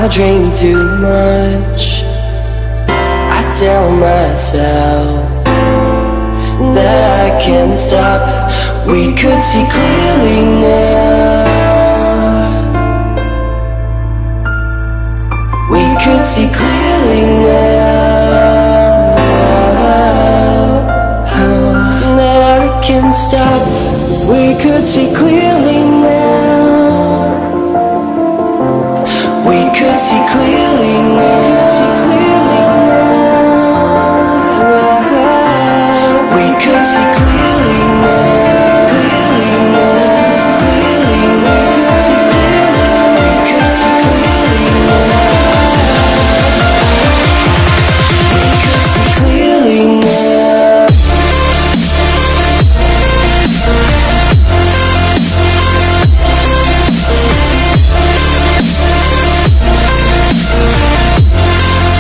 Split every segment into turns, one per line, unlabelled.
I dream too much. I tell myself that I can't stop. We could see clearly now. We could see clearly now. That I can't stop. We could see clearly now. We could see clearly now. We could see clearly now. Clearly now. Clearly now. We could see clearly now. We could see clearly now.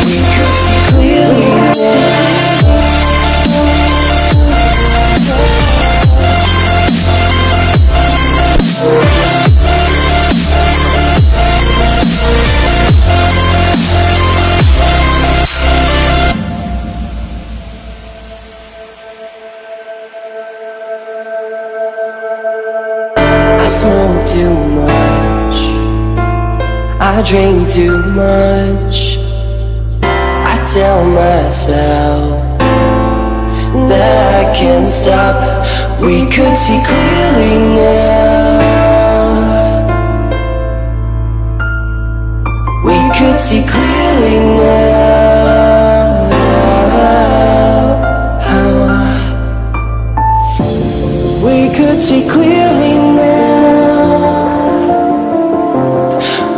We could see clearly now. I smoke too much. I drink too much. I tell myself that I can't stop. We could see clearly now. We could see clearly now. We could see clearly now.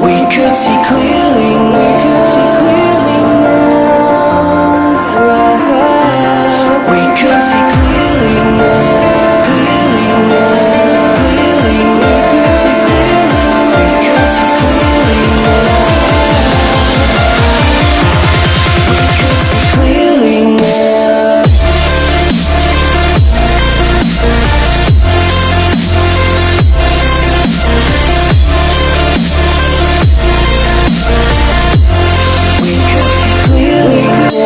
We could see clearly now. We could see clearly now. Clearly now. Clearly now. We could see clearly now. We could see clearly now. We could see clearly now.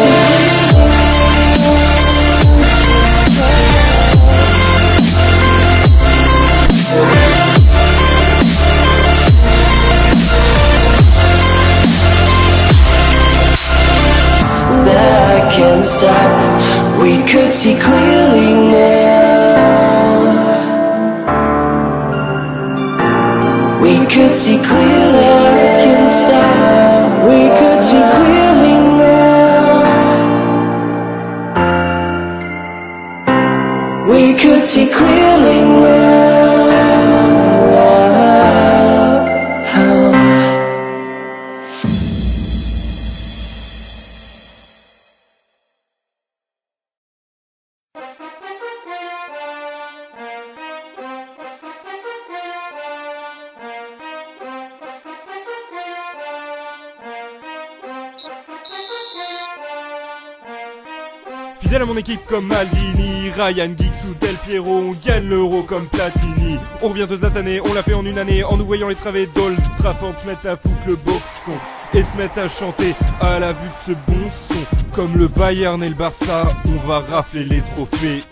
That I can't stop. We could see clearly now. We could see clearly now. I can't stop. We could see clearly now. We could see clearly now.
Fidèle à mon équipe comme Maldini, Ryan Giggs ou Del Piero, on gagne l'euro comme Platini. On revient de cette année, on l'a fait en une année, en nous voyant les travées d'Old Trafford se mettre à foutre le boxon et se mettre à chanter à la vue de ce bon son. Comme le Bayern et le Barça, on va rafler les trophées.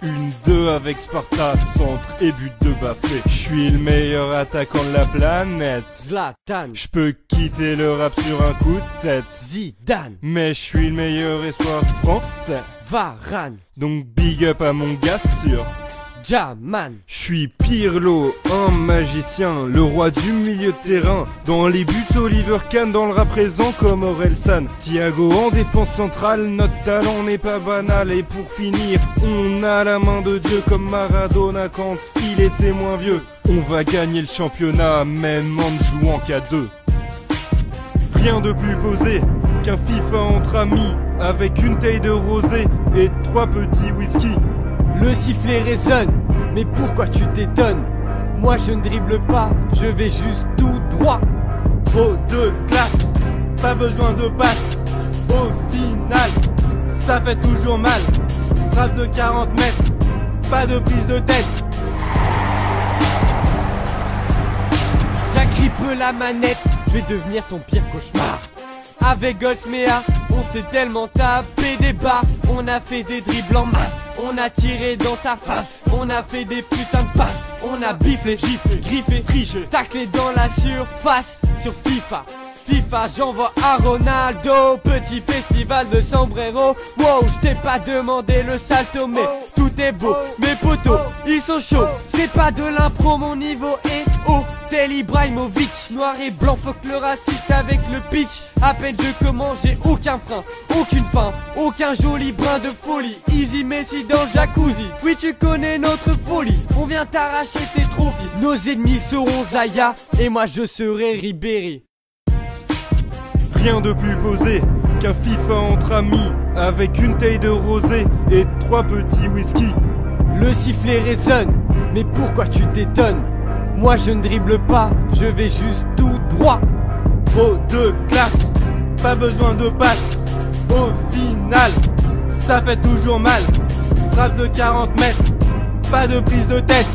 1-2 avec Sparta, centre et but de Baffé. Je suis le meilleur attaquant de la planète,
Zlatan.
je peux quitter le rap sur un coup de tête,
Zidane.
mais je suis le meilleur espoir français.
Varane.
Donc big up à mon gars sûr.
Jaman.
Je suis Pirlo, un magicien, le roi du milieu de terrain. Dans les buts, Oliver Kahn, dans le rap présent comme Orelsan. Thiago en défense centrale, notre talent n'est pas banal. Et pour finir, on a la main de Dieu comme Maradona quand il était moins vieux. On va gagner le championnat, même en ne jouant qu'à deux. Rien de plus posé qu'un FIFA entre amis, avec une taille de rosé et 3 petits whisky.
Le sifflet résonne, mais pourquoi tu t'étonnes? Moi je ne dribble pas, je vais juste tout droit.
Trop de classe, pas besoin de passe. Au final, ça fait toujours mal. Frappe de 40 mètres, pas de prise de tête.
J'agrippe la manette, je vais devenir ton pire cauchemar. Avec Goldsmea, on s'est tellement tapé des barres. On a fait des dribbles en masse, on a tiré dans ta face. On a fait des putains de passes, on a biflé, giflé, griffé, triché, taclé dans la surface. Sur FIFA, j'envoie à Ronaldo. Petit festival de sombrero. Wow, je t'ai pas demandé le salto, mais tout est beau. Mes potos, ils sont chauds. C'est pas de l'impro, mon niveau est haut. Tel Ibrahimovic, noir et blanc, fuck le raciste avec le pitch. À peine je commence, j'ai aucun frein, aucune fin, aucun joli brin de folie. Easy Messi dans le jacuzzi, oui tu connais notre folie. On vient t'arracher tes trophies. Nos ennemis seront Zaya et moi je serai Ribéry.
Rien de plus posé qu'un FIFA entre amis, avec une taille de rosé et 3 petits whisky.
Le sifflet résonne, mais pourquoi tu t'étonnes? Moi je ne dribble pas, je vais juste tout droit.
Trop de classe, pas besoin de passe. Au final, ça fait toujours mal. Frappe de 40 mètres, pas de prise de tête.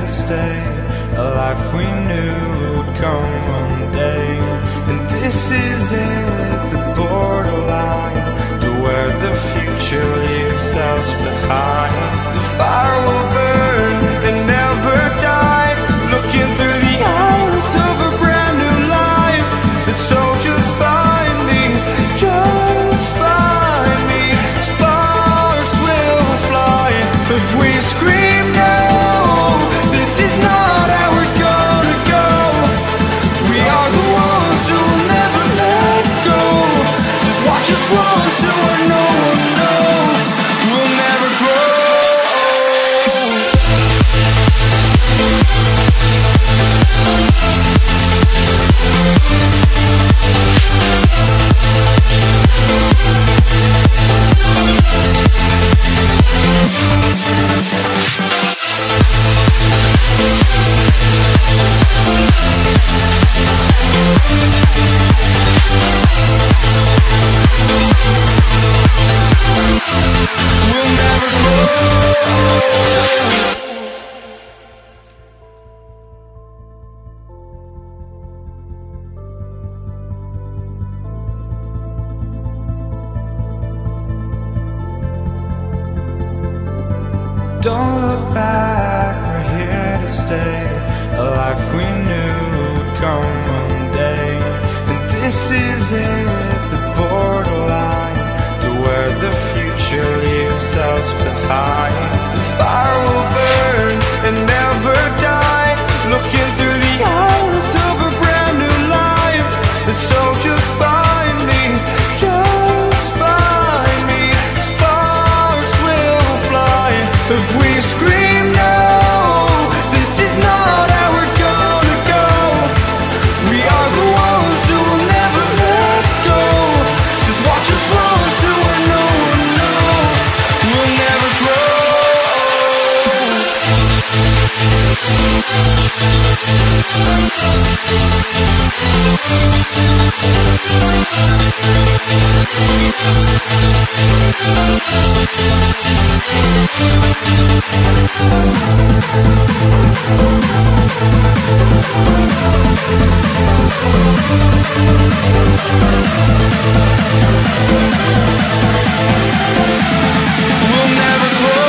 to stay, a life we knew would come one day. And this is it, the borderline to where the future leaves us behind. The fire will burn and never die, looking through the eyes of a brand new life. And so just find me, just find me. Sparks will fly if we scream no. This is not how we're gonna go. We are the ones who will never let go. Just watch us run to where no one knows. We'll never grow. We'll never grow. Don't look back, we're here to stay, a life we knew would come one day. And this is it, the borderline to where the future leaves us behind. The fire will burn and never die, looking through the eyes of a brand new life. And so just find me, just find me. Sparks will fly if we scream no. This is not how we're gonna go. We are the ones who will never let go. Just watch us run to where no one knows. We'll never grow. We'll never grow.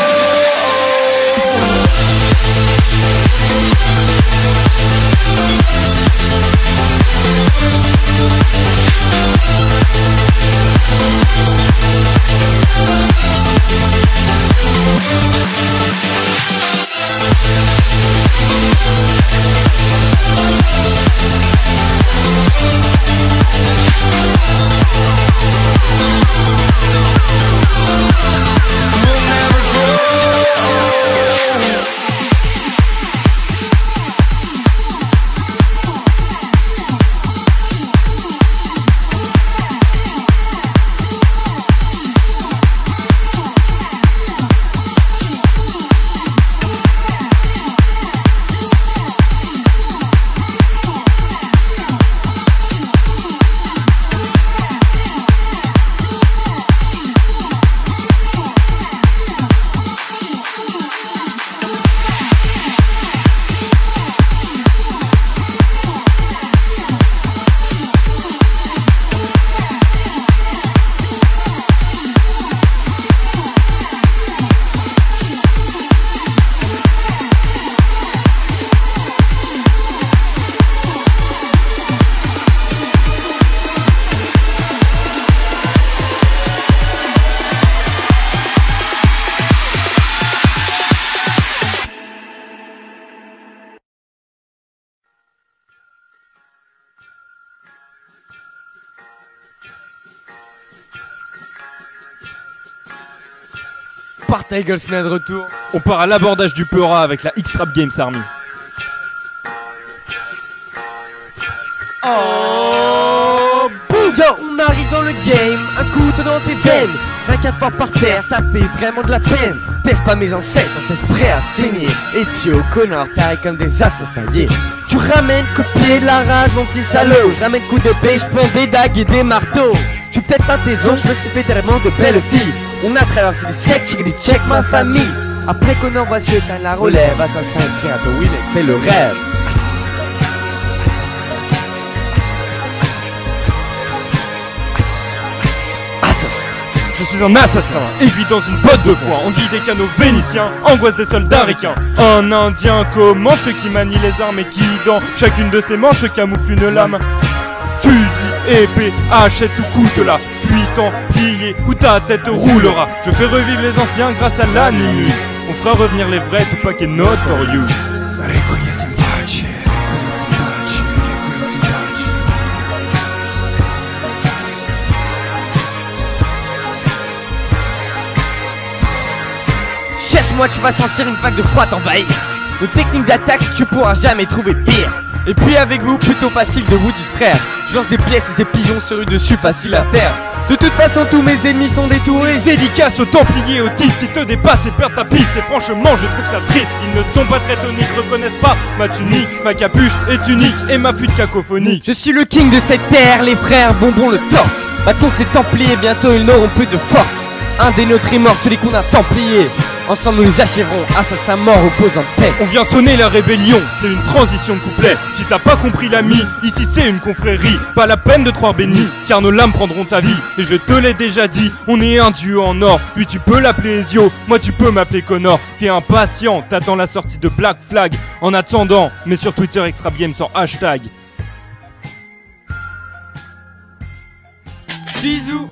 We'll never grow.
Party Eagles met de retour.
On part à l'abordage du Peura avec la X-Rap Games Army.
Oh, yo, on arrive dans le game, un couteau dans tes veines, 24 portes par terre, ça fait vraiment de la peine. Teste pas mes ancêtres, ça cesse prêt à saigner. Et tu au connard, carré comme des assassins. Tu ramènes copier de la rage, mon petit salaud. Je ramène coup d'épée, je prends des dagues et des marteaux. Tu peut-être pas tes ongles, je me suis fait tellement de belles filles. On a traversé les siècles, check ma famille. Après Connor va se éteindre la relève. Assassin et pirate au Will, c'est le rêve.
Je suis un assassin, aiguille dans une botte de foin. On dit des canaux vénitiens, angoisse des soldats ricains. Un indien comanche qui manie les armes et qui dans chacune de ses manches camoufle une lame. Fusil, épée, hachette ou coutelas, fuis templier ou ta tête roulera. Je fais revivre les anciens grâce à l'animus. On fera revenir les vrais Tupac et Notorious.
Cherche-moi, tu vas sentir une vague de froid t'envahir. Nos techniques d'attaque, tu pourras jamais trouver pire. Et puis avec vous, plutôt facile de vous distraire. Je lance des pièces et des pigeons sur eux dessus, facile à faire. De toute façon, tous mes ennemis sont détourés.
Dédicace aux templiers autistes qui te dépassent et perdent ta piste. Et franchement, je trouve ça triste. Ils ne sont pas très toniques, reconnaissent pas ma tunique. Ma capuche est unique et ma flûte cacophonique.
Je suis le king de cette terre, les frères bonbons le torse. Bâton ces templiers, bientôt ils n'auront plus de force. Un des nôtres est mort, celui qu'on a templier. Ensemble nous les achèverons, assassin mort repose en paix.
On vient sonner la rébellion, c'est une transition de couplet. Si t'as pas compris l'ami, ici c'est une confrérie. Pas la peine de te croire béni, car nos lames prendront ta vie. Et je te l'ai déjà dit, on est un duo en or. Lui tu peux l'appeler Ezio, moi tu peux m'appeler Connor. T'es impatient, t'attends la sortie de Black Flag. En attendant, mets sur Twitter Extra Game sans hashtag.
Bisous.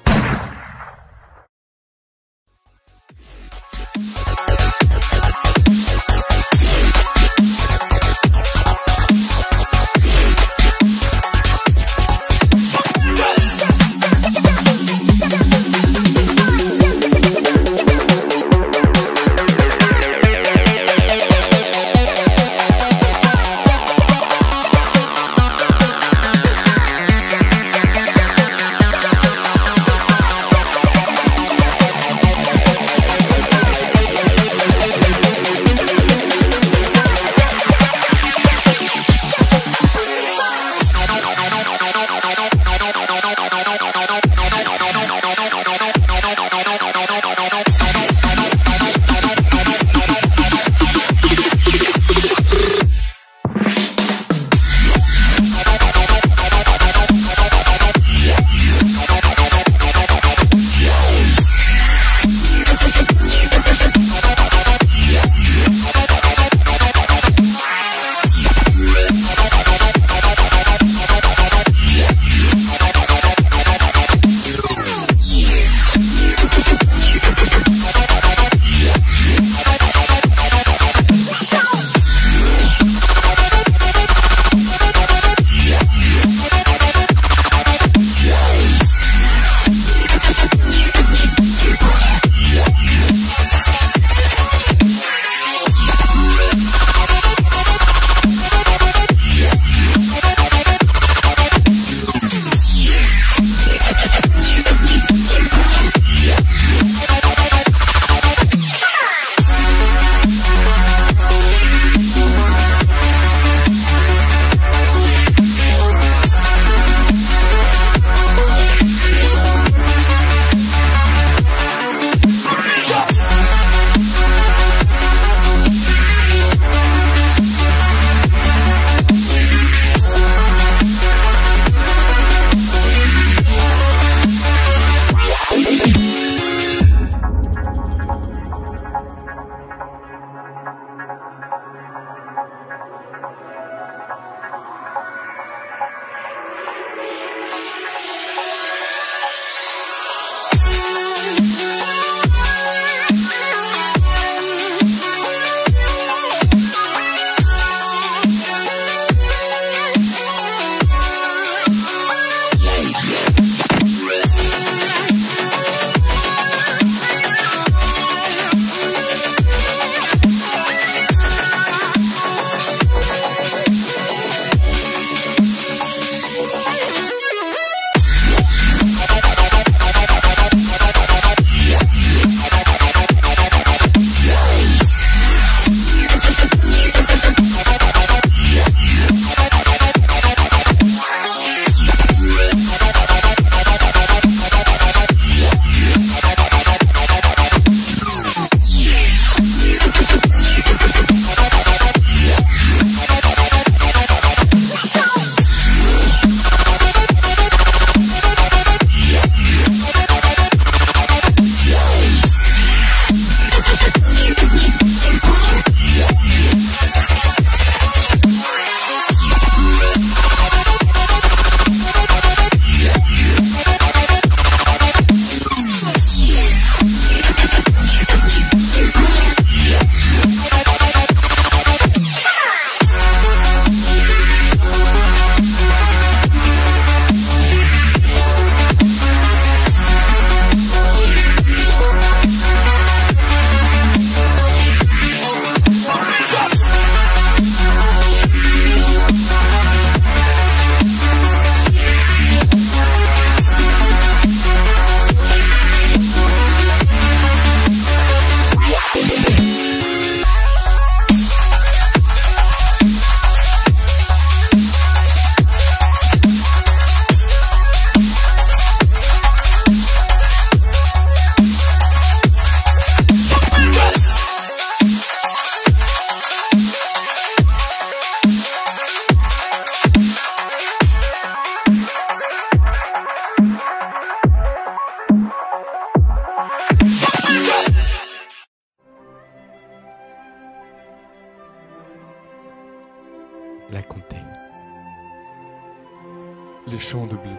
Les champs de blé,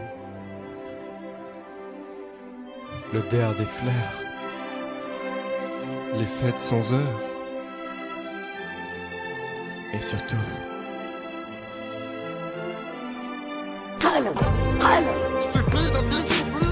le der des fleurs, les fêtes sans heure, et surtout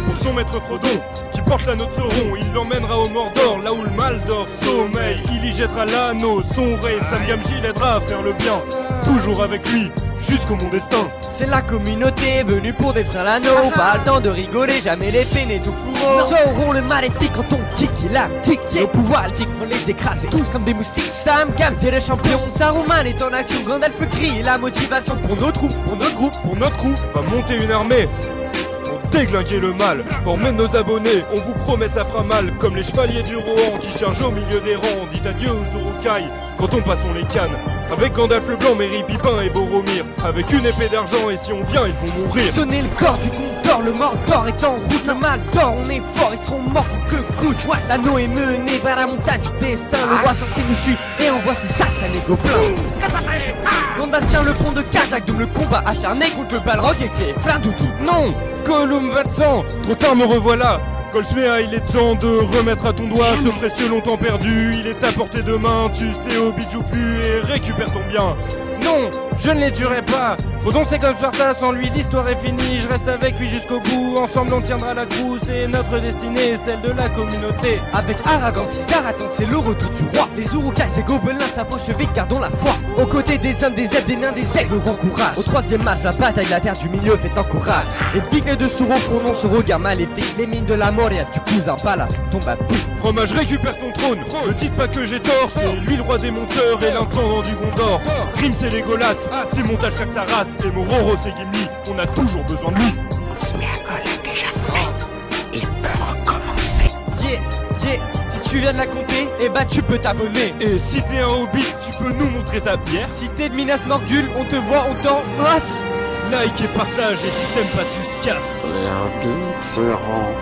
pour son maître Frodon, qui porte l'anneau de Sauron, il l'emmènera au Mordor, là où le mal dort, sommeil. Il y jettera l'anneau, son ré, Sam Gamgee l'aidera à faire le bien, toujours avec lui, jusqu'au mon destin.
C'est la communauté venue pour détruire l'anneau. Pas le temps de rigoler, jamais l'épée n'est tout fourreau. Sauron le maléfique quand on kick, il a tic. Nos pouvoirs elfiques vont les écraser, tous comme des moustiques. Sam Gamgee le champion, Saruman est en action. Gandalf crie, la motivation pour nos troupes, pour notre groupe,
Pour notre crew, va monter une armée pour déglinguer le mal, former nos abonnés, on vous promet ça fera mal. Comme les chevaliers du Rohan qui chargent au milieu des rangs. Dites adieu aux Urukai quand on passons les cannes. Avec Gandalf le Blanc, Merry, Pipin et Boromir. Avec une épée d'argent et si on vient ils vont mourir.
Sonnez le corps du Gondor, le Mordor est en route. Le mal dort, on est fort, ils seront morts pour que coûte. L'anneau est mené vers la montagne du destin. Le roi sorcier nous suit et envoie ses satanés gobelins. Gandalf tient le pont de Khazad, double le combat acharné contre le Balrog et qui est plein doudou.
Non, Gollum va-t'en, trop tard me revoilà. Goldsmea, il est temps de remettre à ton doigt ce précieux longtemps perdu. Il est à portée de main, tu sais, au Bijou-Flu, et récupère ton bien. Non, je ne les tuerai pas. Frodon c'est comme Sparta, sans lui l'histoire est finie. Je reste avec lui jusqu'au bout, ensemble on tiendra la croûte. C'est notre destinée, celle de la communauté.
Avec Aragorn, fils d'Arathorn, c'est le retour du roi. Les Urukai et gobelins s'approchent vite, gardons la foi. Aux côtés des hommes, des elfes, des nains, des aigles, grand courage. Au troisième match, la bataille, la terre du milieu fait encourage. Les pics de Sauron prononcent ce regard maléfique. Les mines de la Moria, du cousin Pala, tombe à pic.
Fromage, récupère ton trône. Ne dites pas que j'ai tort, c'est lui le roi des monteurs et l'intendant du Gondor. Grim c'est Legolas, c'est montage avec sa race. Et Mororo c'est Gimli, on a toujours besoin de lui.
Sméagol a déjà fait. Il peut recommencer.
Yeah, si tu viens de la compter, eh bah tu peux t'abonner.
Et si t'es un hobbit, tu peux nous montrer ta bière.
Si t'es de Minas Morgul, on te voit, on t'embrasse.
Like et partage, et si t'aimes pas tu te casses.
Les hobbits seront...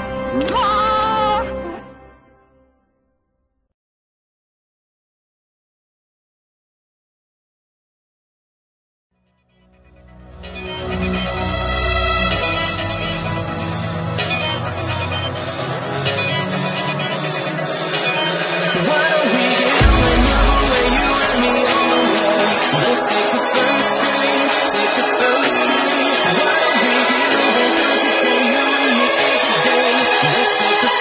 Take the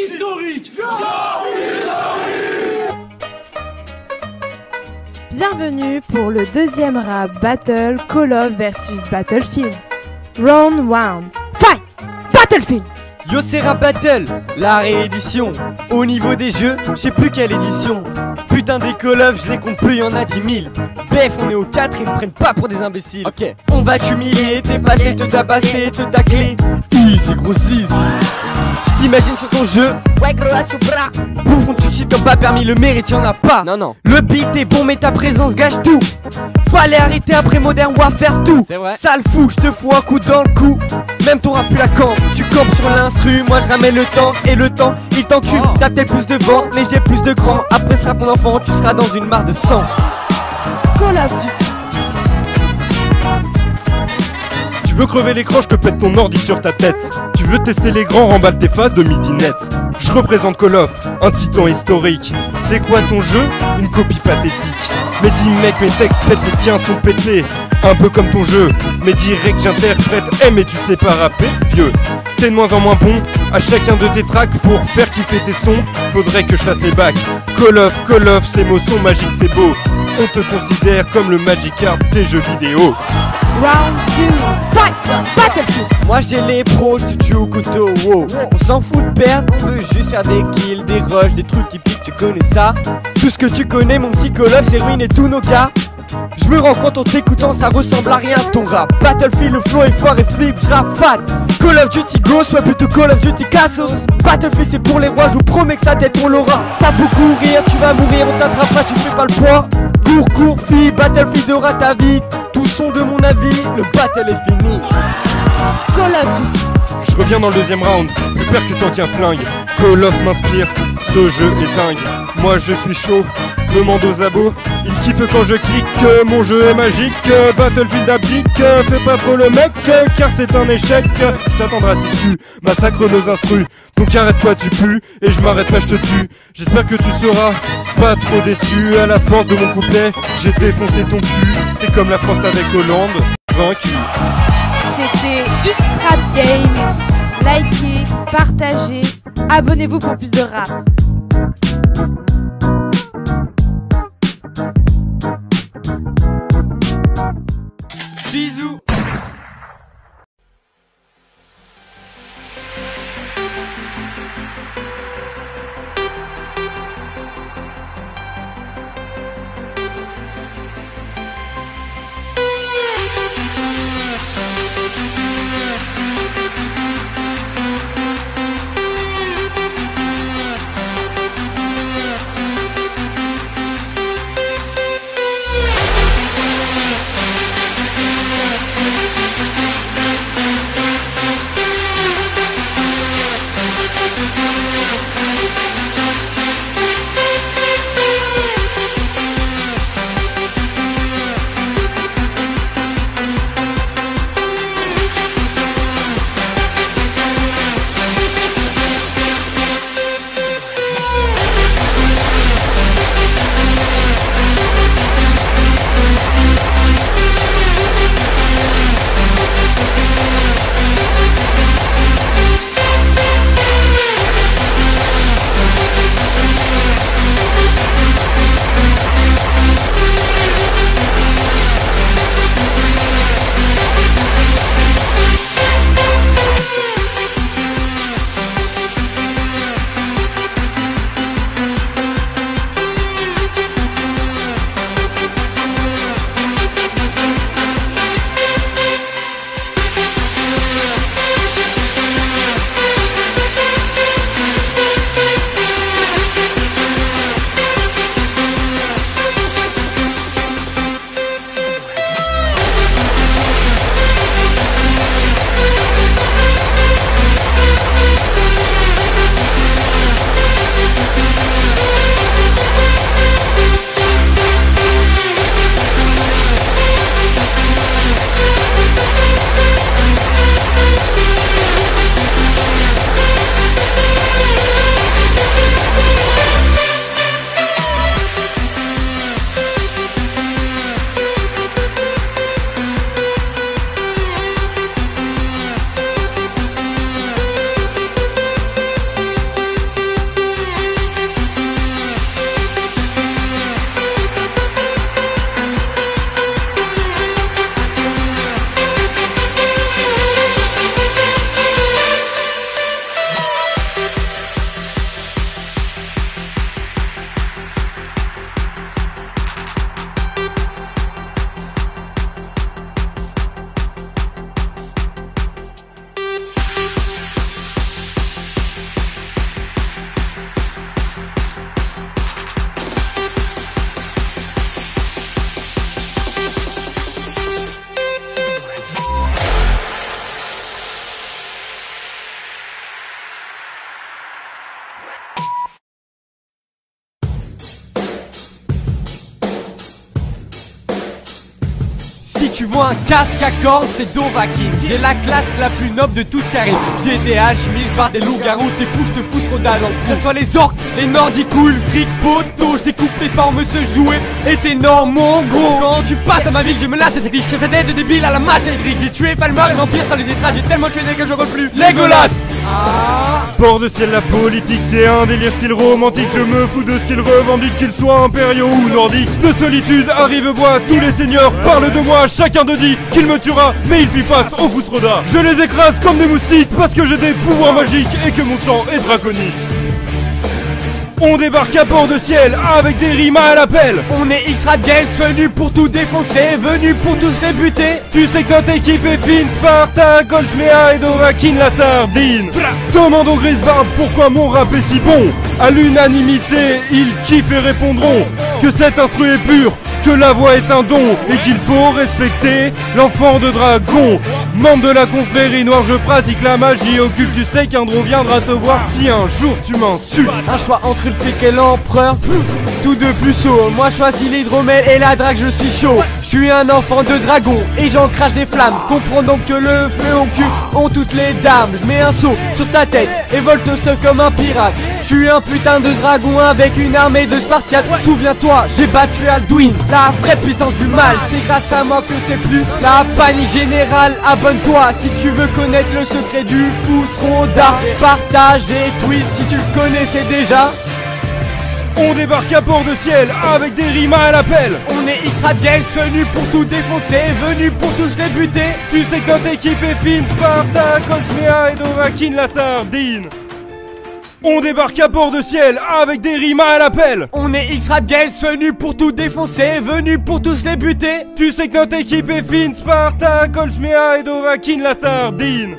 historique.
Bienvenue pour le deuxième rap battle Call of versus Battlefield. Round 1. Fight! Battlefield!
Yo c'est Rap Battle, la réédition. Au niveau des jeux, je sais plus quelle édition. Putain des Call of, je les compte plus, y'en a 10 000. Bref, on est au 4, ils me prennent pas pour des imbéciles. Ok, on va t'humilier, t'épasser, te tabasser, te tacler. Easy gros easy. Je t'imagine sur ton jeu, ouais gros à bras. Bouffon tu cheats comme pas permis, le mérite y'en a pas. Non. Le beat est bon mais ta présence gâche tout. Fallait arrêter après Modern Warfare tout. C'est vrai. Sale fou, je te fous un coup dans le cou. Même t'auras plus la camp, tu campes sur l'instru. Moi je ramène le temps et le temps il t'encule. T'as peut-être plus de vent mais j'ai plus de cran. Après sera mon enfant, tu seras dans une mare de sang.
Call of Duty.
Tu veux crever l'écran, je te pète ton ordi sur ta tête. Tu veux tester les grands, remballe tes phases de midinette. Je représente Call of, un titan historique. C'est quoi ton jeu? Une copie pathétique. Mais dis mec, mes textes pètent, les tiens sont pétés. Un peu comme ton jeu, mais direct j'interprète. Mais tu sais pas rapper, vieux. T'es de moins en moins bon à chacun de tes tracks. Pour faire kiffer tes sons, faudrait que je fasse les bacs. Call of, ces mots sont magiques, c'est beau. On te considère comme le Magic Card des jeux vidéo.
Round 2. Fight! Battlefield!
Moi j'ai les pros, tu tues au couteau, wow. On s'en fout de perdre, on veut juste faire des kills, des rushs, des trucs qui piquent, tu connais ça. Tout ce que tu connais mon petit Call of, c'est ruiner tous nos cas. Je me rends compte en t'écoutant, ça ressemble à rien ton rap. Battlefield, le flow est fort et flip, je rappe fat. Call of Duty go, soit plutôt Call of Duty Cassos. Battlefield c'est pour les rois, je vous promets que sa tête on l'aura. T'as beaucoup rire, tu vas mourir, on t'attrapera, tu fais pas le poids. Cours, fille, Battlefield aura ta vie. Tous sont de mon avis, le battle est fini.
Call of Duty.
Je reviens dans le deuxième round, plus percutant qu'un flingue. Call of m'inspire, ce jeu est dingue. Moi je suis chaud, demande aux abos. Il kiffe quand je clique, mon jeu est magique. Battlefield abdique, fais pas trop le mec, car c'est un échec. Je t'attendrai si tu massacres nos instrus. Donc arrête-toi, tu pues, et je m'arrêterai, je te tue. J'espère que tu seras pas trop déçu. À la force de mon couplet, j'ai défoncé ton cul. T'es comme la France avec Hollande, vaincu.
C'était X-Rap Games. Likez, partagez, abonnez-vous pour plus de rap.
Bisous. tu vois un casque à cornes, c'est Dovahkiin. J'ai la classe la plus noble de toute Karim. J'ai des alchimistes, par des loups-garous, t'es fou, je te fous trop d'allant. Que ce soit les orques, les nordiques ou le fric poteau, je découpe les formes, ce jouet est énorme mon gros. Quand tu passes à ma ville, je me lasse cette épique. Je cette aide de débile à la masse électrique. J'ai tué Falmer et l'Empire sans les étrages. J'ai tellement tué que je reflue Legolas.
Bord de ciel, la politique, c'est un délire style romantique. Je me fous de ce qu'ils revendiquent, qu'ils soient impériaux ou nordiques. De solitude arrive bois, tous les seigneurs parlent de moi. Chacun de dit qu'il me tuera, mais il fit face au Fusroda. Je les écrase comme des moustiques parce que j'ai des pouvoirs magiques et que mon sang est draconique. On débarque à bord de ciel avec des rimes à l'appel.
On est X-Rap Games, venu pour tout défoncer, venu pour tous les buter.
Tu sais que notre équipe est fine, Sparta, Goldsmea et Dovahkiin la sardine. Demande aux Grisbarbe pourquoi mon rap est si bon. À l'unanimité, ils kiffent et répondront que cet instru est pur, que la voix est un don et qu'il faut respecter l'enfant de dragon. Membre de la confrérie noire, je pratique la magie occulte. Tu sais qu'un drôle viendra te voir si un jour tu m'insultes.
Un choix entre le flic et l'empereur, tout de plus chaud. Moi je choisis l'hydromel et la drague, je suis chaud. Je suis un enfant de dragon et j'en crache des flammes. Comprends donc que le feu au cul ont toutes les dames. Je mets un saut sur ta tête et vole te stock comme un pirate. Je suis un putain de dragon avec une armée de spartiates. Souviens-toi, j'ai battu Alduin, la vraie puissance du mal. C'est grâce à moi que c'est plus la panique générale. Abonne-toi si tu veux connaître le secret du Fusroda. Partage et tweet si tu le connaissais déjà.
On débarque à bord de ciel avec des rimes à l'appel.
On est X-Rap Games, venu pour tout défoncer, venu pour tous les buter.
Tu sais que notre équipe est fine, Sparta, Goldsmea et Dovahkiin la sardine. On débarque à bord de ciel avec des rimes à l'appel.
On est X-Rap Games, venu pour tout défoncer, venu pour tous les buter.
Tu sais que notre équipe est fine, Sparta, Goldsmea et Dovahkiin la sardine.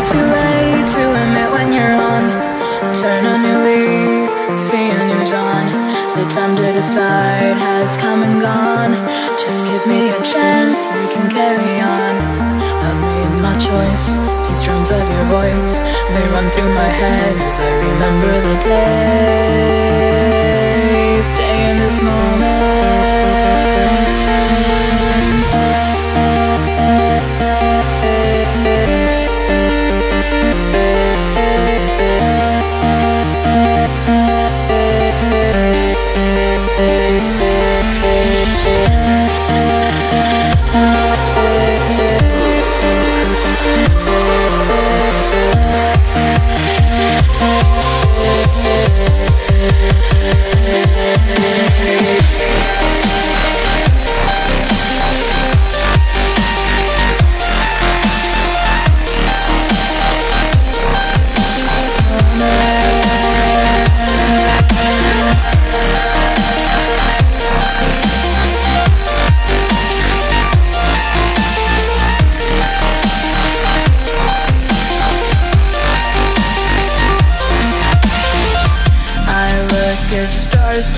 Too late to admit when you're wrong. Turn a new leaf, see a new dawn. The time to decide has come and gone. Just give me a chance, we can carry on. I've made my choice, these drums of your voice, they run through my head as I remember the day. Stay in this moment.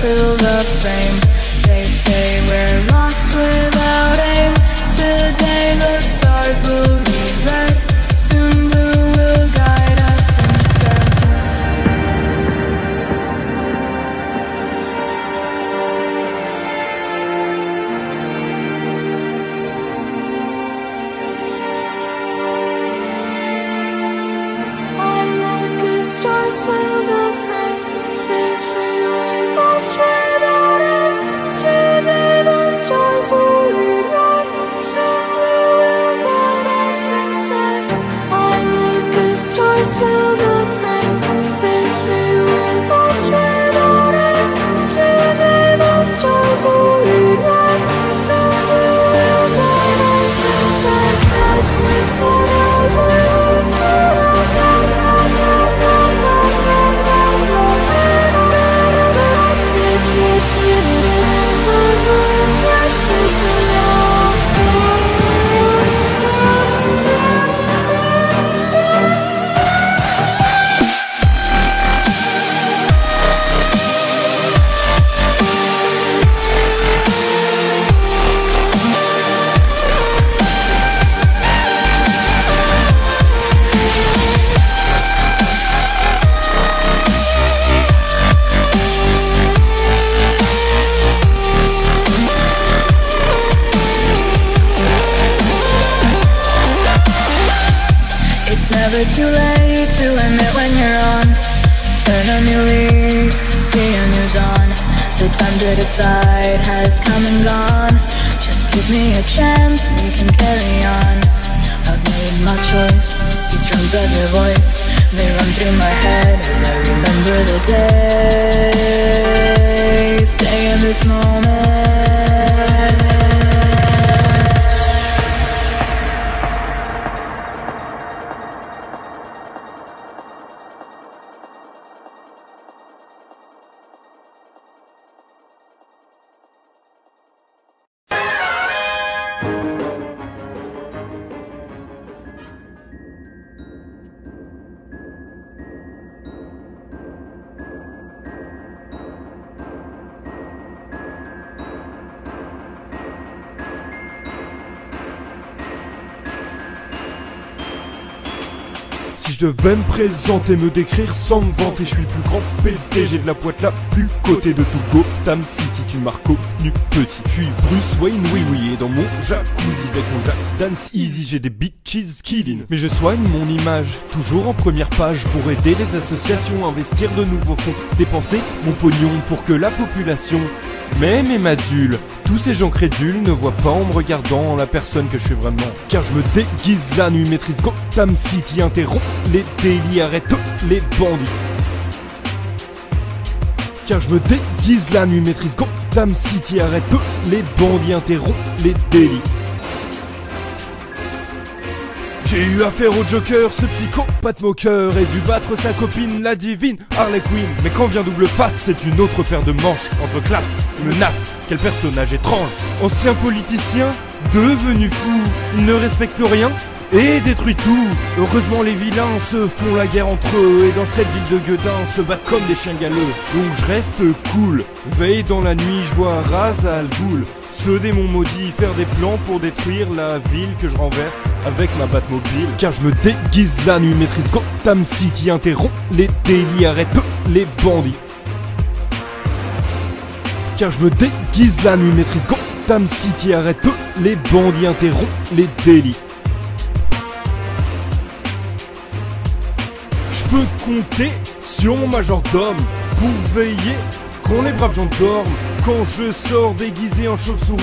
Fill the frame. They say we're lost without aim. Today the stars will be red. Soon blue will guide us instead. I look at stars fill the frame. They say we're lost without aim. never too late to admit when you're wrong. Turn a new leaf, see a new dawn. The time to decide has come and gone. Just give me a chance, we can carry on. I've made my choice, these drums of your voice, they run through my head as I remember the day. Stay in this moment.
Si je devais me présenter, me décrire sans me vanter, je suis le plus grand PDG de la boîte la plus cotée de tout Gotham City. Tu m'as reconnu petit, je suis Bruce Wayne, oui oui, et dans mon jacuzzi avec mon Jack Dance Easy, j'ai des bitches killing. Mais je soigne mon image, toujours en première page, pour aider les associations, investir de nouveaux fonds, dépenser mon pognon pour que la population m'aime et m'adule. Tous ces gens crédules ne voient pas en me regardant la personne que je suis vraiment. Car je me déguise la nuit, maîtrise Gotham City, interrompt les délits, arrête les bandits. Car je me déguise la nuit, maîtrise Gotham City, arrête les bandits, interrompt les délits. J'ai eu affaire au Joker, ce psychopathe moqueur, et dû battre sa copine, la divine Harley Quinn. Mais quand vient double face, c'est une autre paire de manches. Entre classe et menace, quel personnage étrange. Ancien politicien, devenu fou, il ne respecte rien et détruit tout. Heureusement les vilains se font la guerre entre eux, et dans cette ville de gueudins se battent comme des chiens galeux. Donc je reste cool, veille dans la nuit, je vois Ra's al Ghul, ce démon maudit, faire des plans pour détruire la ville que je renverse avec ma Batmobile. Car je me déguise la nuit, maîtrise Gotham City, interrompt les délits, arrête les bandits. Car je me déguise la nuit, maîtrise Gotham City, arrête les bandits, interrompt les délits. Je peux compter sur mon majordome pour veiller quand les braves gens dorment. Quand je sors déguisé en chauve-souris,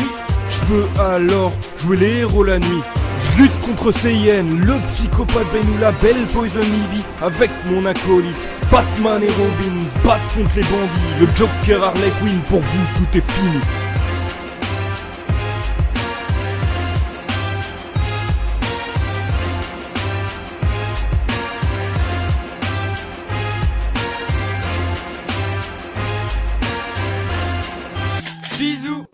je peux alors jouer les héros la nuit. Je lutte contre ces hyènes, le psychopathe Ben ou la belle Poison Ivy, avec mon acolyte Batman et Robin se battent contre les bandits. Le Joker, Harley Quinn, pour vous tout est fini.
Bisous.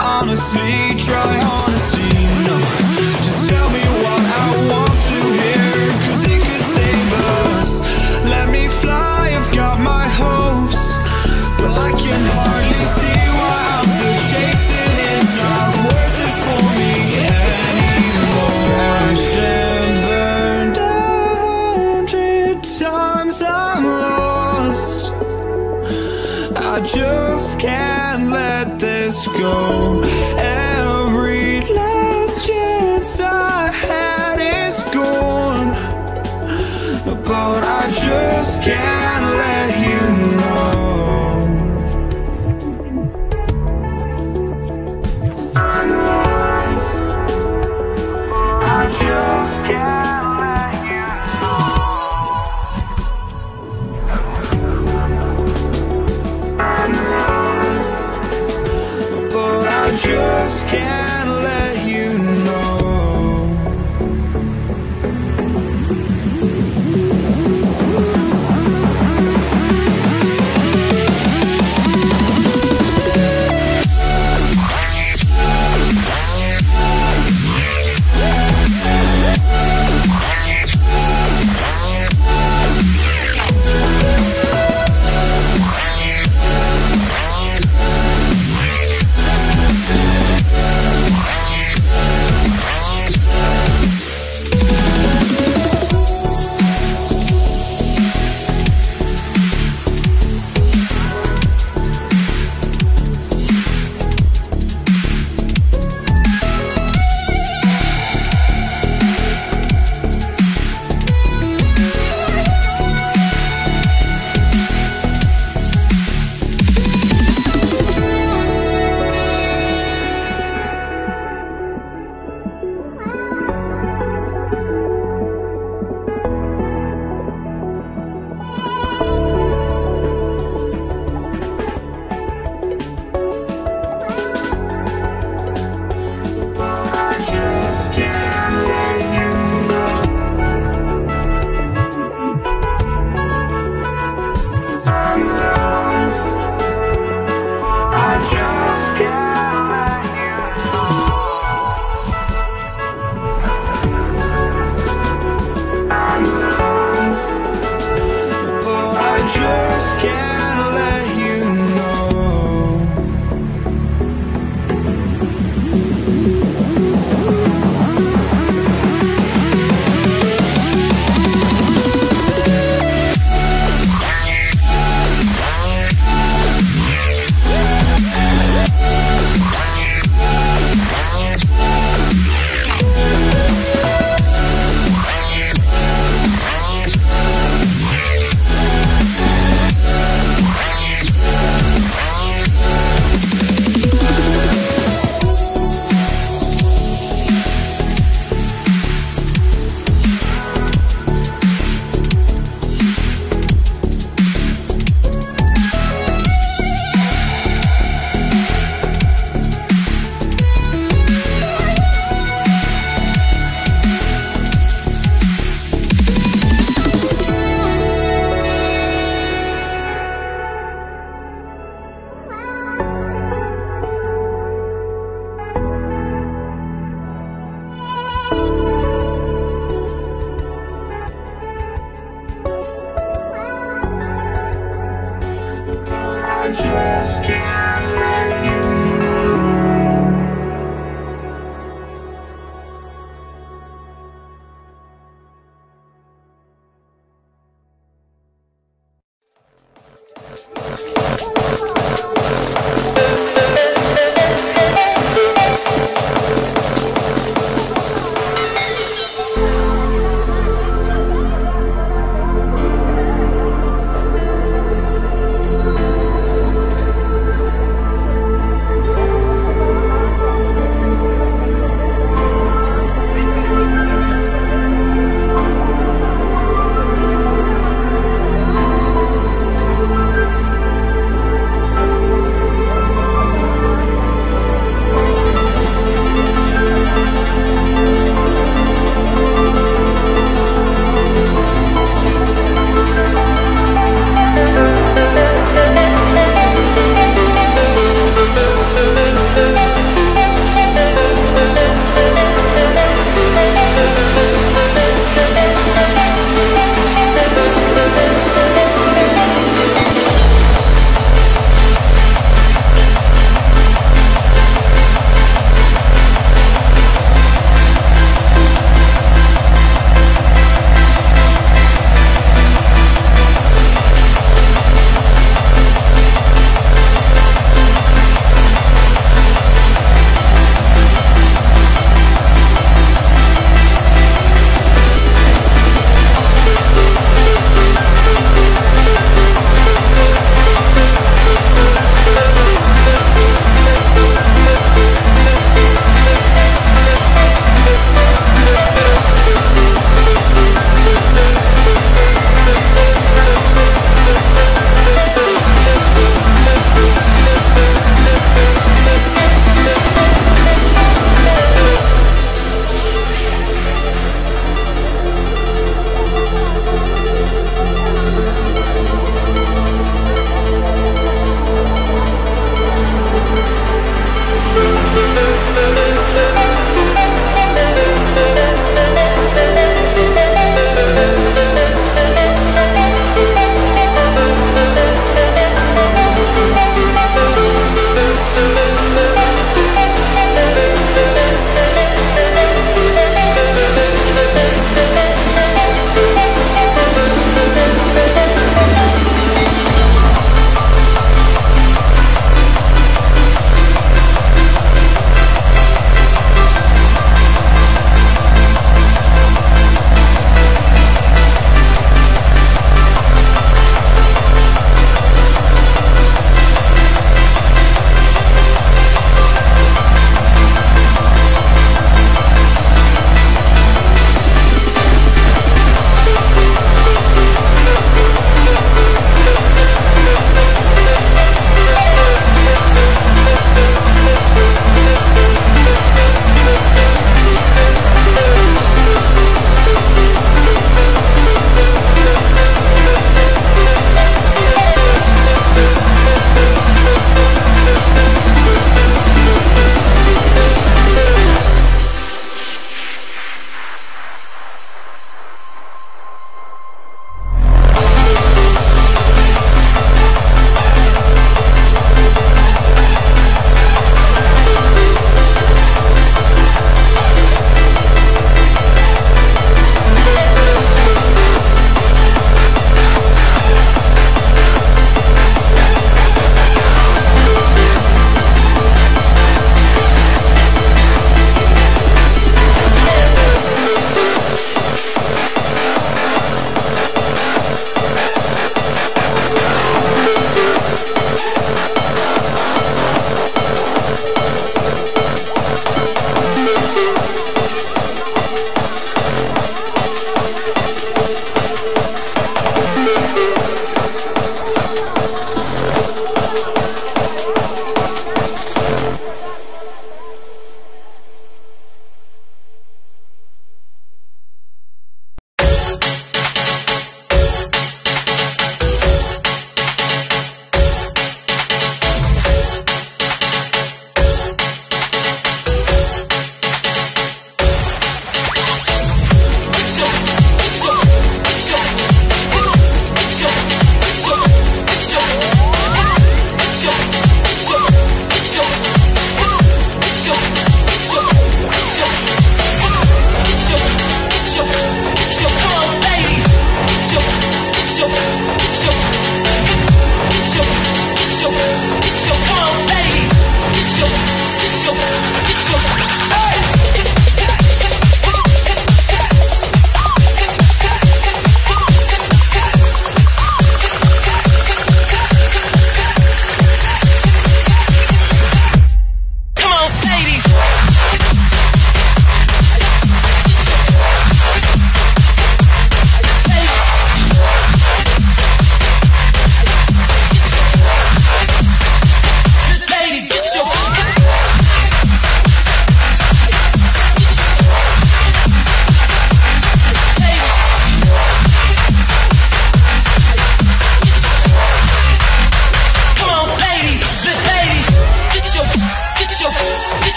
Honestly, try honesty, no. Just tell me what I want to hear, 'cause it could save us. Let me fly, I've got my hopes, but I can hardly see why I'm still chasing. It's not worth it for me anymore. Crashed and burned 100 times, I'm lost. I just can't let this go. Every last chance I had is gone, but I just can't let you know. I just can't let you just can't let you know. I just can't let you know.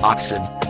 Oxen.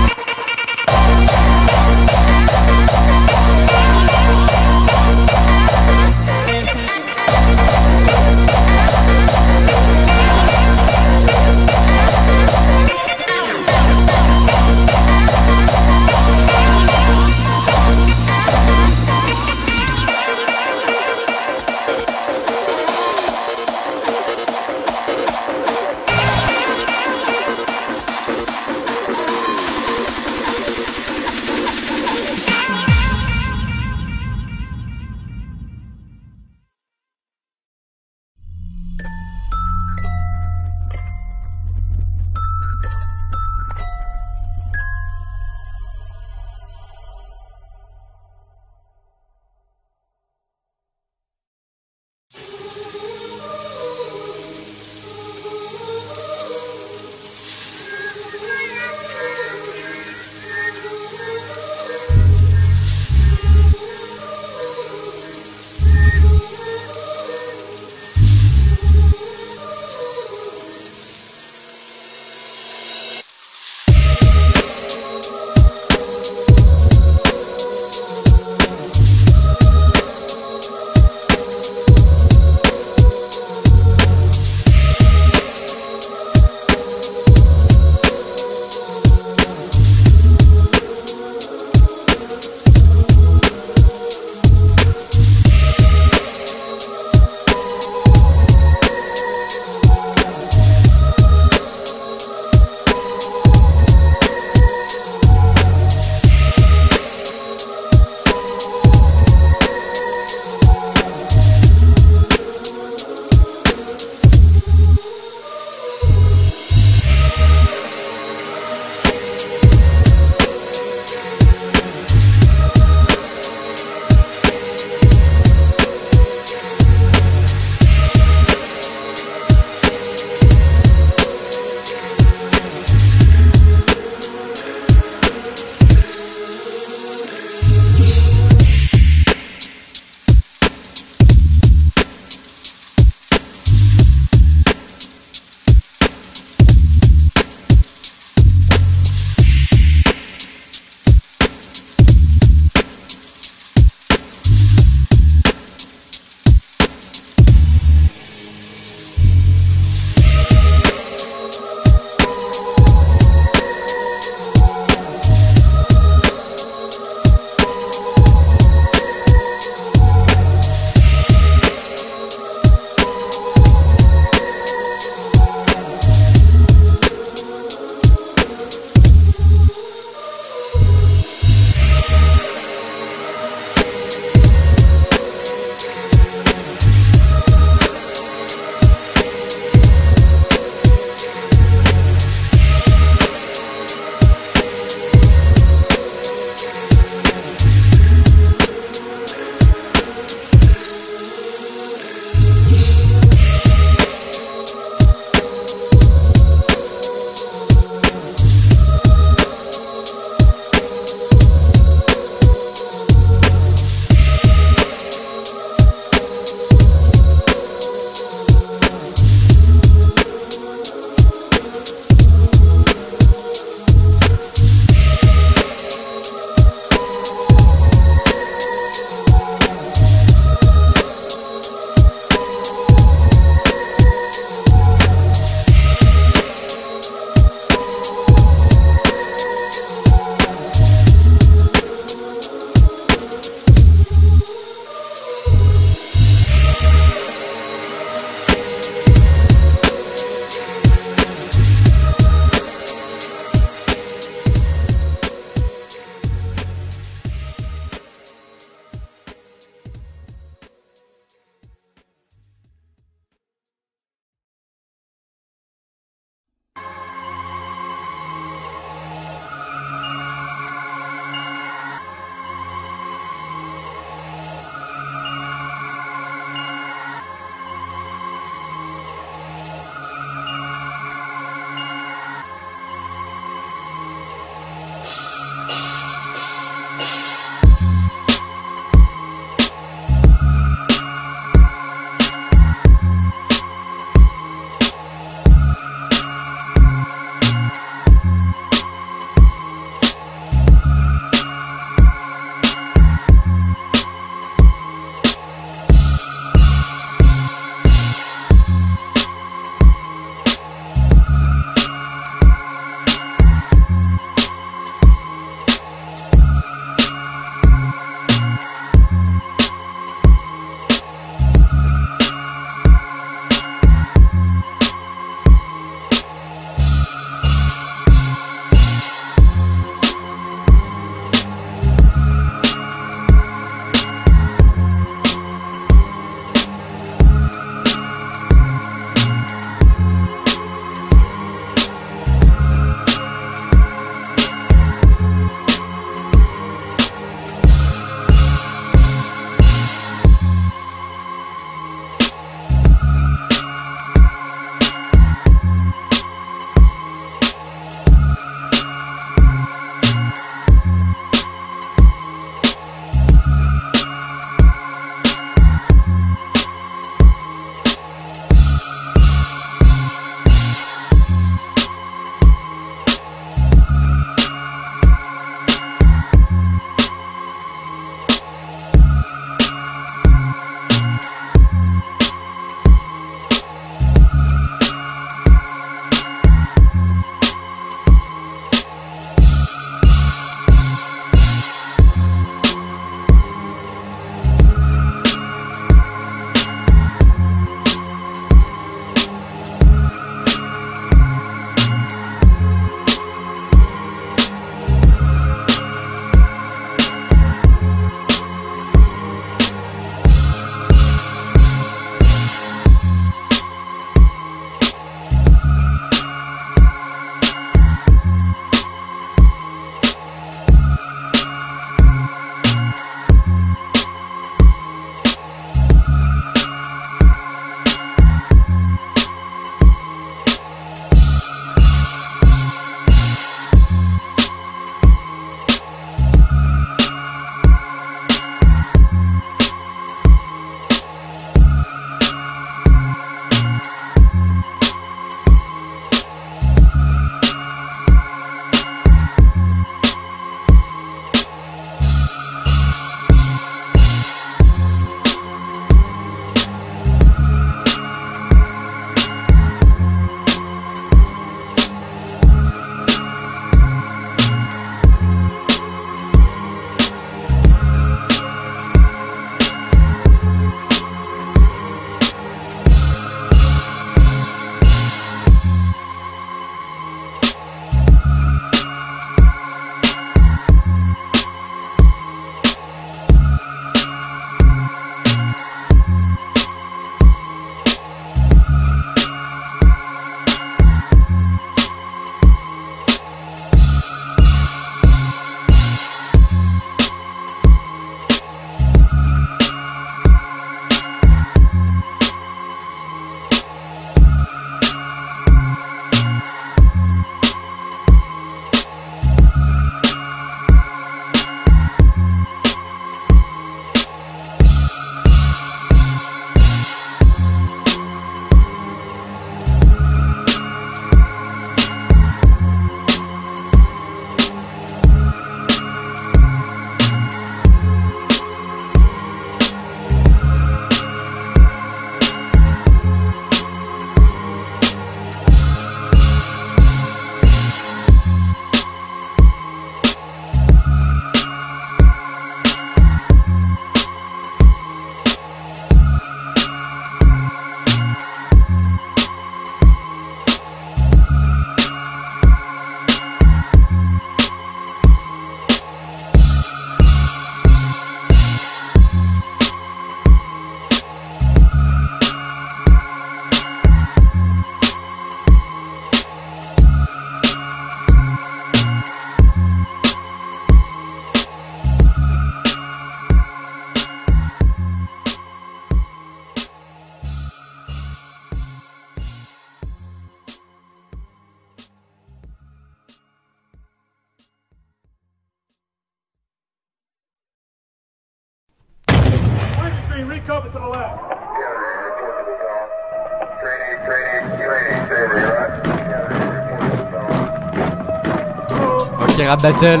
Ok, rap battle.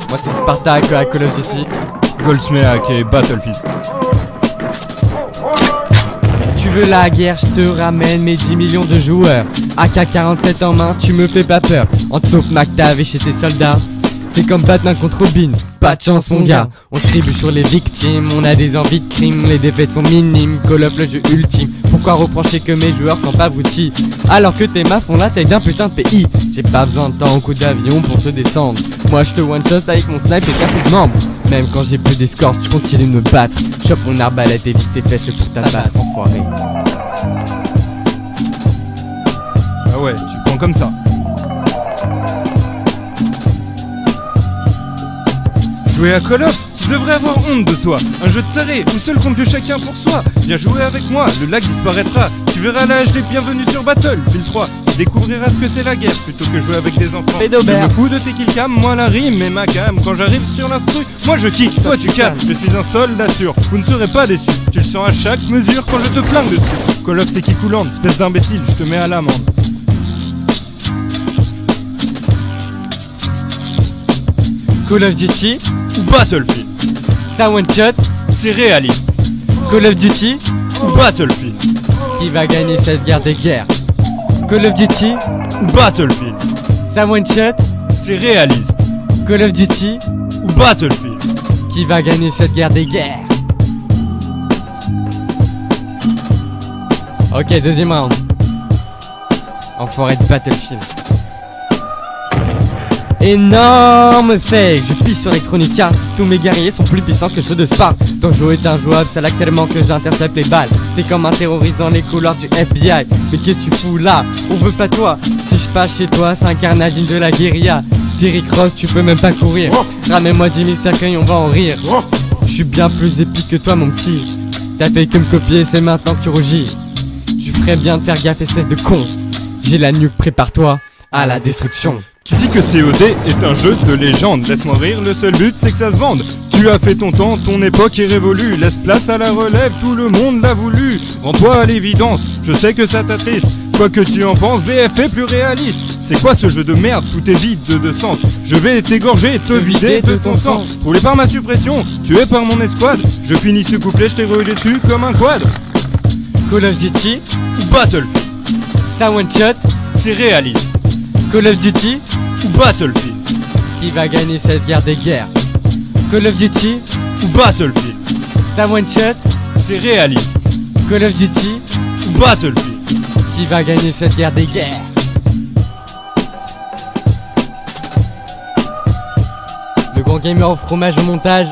Moi c'est Spartak à Call of Duty.
Goldsmeak et Battlefield.
Tu veux la guerre, je te ramène mes 10 millions de joueurs. AK-47 en main, tu me fais pas peur. En dessous McTav et chez tes soldats, c'est comme Batman contre Robin. Pas de chance mon gars, on tribue sur les victimes. On a des envies de crime, les défaites sont minimes. Call of le jeu ultime, pourquoi reprocher que mes joueurs campent abrutis alors que tes mains font la taille d'un putain de pays. J'ai pas besoin de temps, coup d'avion pour te descendre. Moi je te one shot avec mon snipe et 4 de membres. Même quand j'ai plus d'escorts, tu continues de me battre. Chope mon arbalète et vise tes fesses pour t'abattre, enfoiré.
Ah ouais, tu prends comme ça. Jouer à Call of, tu devrais avoir honte de toi. Un jeu de taré, où seul compte que chacun pour soi. Viens jouer avec moi, le lac disparaîtra. Tu verras la HD bienvenue sur Battlefield 3. Tu découvriras ce que c'est la guerre, plutôt que jouer avec des enfants. Je me fous de tes killcams, moi la rime et ma gamme. Quand j'arrive sur l'instru, moi je kick, toi tu calmes. Je suis un soldat sûr, vous ne serez pas déçus. Tu le sens à chaque mesure quand je te flingue dessus. Call of c'est qui coulante, espèce d'imbécile, je te mets à l'amende.
Call of Duty
Ou Battlefield,
ça one shot,
c'est réaliste.
Call of Duty,
Ou Battlefield,
qui va gagner cette guerre des guerres. Call of Duty,
ou Battlefield,
ça one shot,
c'est réaliste.
Call of Duty,
Ou Battlefield,
qui va gagner cette guerre des guerres. Ok, deuxième round. Enfoiré de Battlefield. Énorme fake, je pisse sur Electronic Arts. Tous mes guerriers sont plus puissants que ceux de Spark. Ton jeu est injouable, ça lag tellement que j'intercepte les balles. T'es comme un terroriste dans les couloirs du FBI. Mais qu'est-ce que tu fous là? On veut pas toi. Si je passe chez toi, c'est un carnage digne de la guérilla. Terry Cross, tu peux même pas courir. Ramène-moi 10 000 cercueils, on va en rire. Je suis bien plus épique que toi mon petit. T'as fait que me copier, c'est maintenant que tu rougis. Tu ferais bien de faire gaffe espèce de con. J'ai la nuque, prépare-toi à la destruction.
tu dis que COD est un jeu de légende. Laisse-moi rire, le seul but c'est que ça se vende. Tu as fait ton temps, ton époque est révolue. Laisse place à la relève, tout le monde l'a voulu. Rends-toi à l'évidence, je sais que ça t'attriste. Quoi que tu en penses, BF est plus réaliste. C'est quoi ce jeu de merde, tout est vide de sens. Je vais t'égorger, te vider de ton sang. Troublé par ma suppression, tué par mon escouade. Je finis ce couplet, je t'ai roulé dessus comme un quad.
Call of Duty
Ou Battlefield,
ça one shot.
c'est réaliste.
Call of Duty
Ou Battlefield,
qui va gagner cette guerre des guerres. Call of Duty
ou Battlefield,
ça one shot.
c'est réaliste.
Call of Duty
Ou Battlefield,
qui va gagner cette guerre des guerres. Le grand gamer au fromage au montage.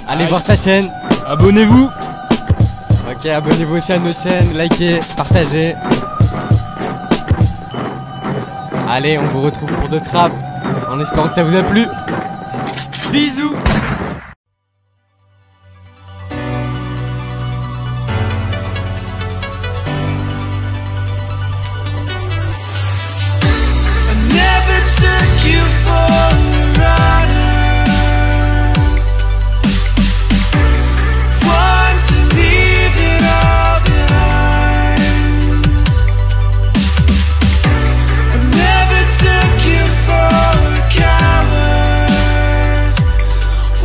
Allez voir sa chaîne.
abonnez-vous.
Ok, abonnez-vous aussi à notre chaîne, likez, partagez. Allez, on vous retrouve pour d'autres raps, en espérant que ça vous a plu. Bisous.
Never took you for a rider. Want to leave it all behind. I never took you for a coward.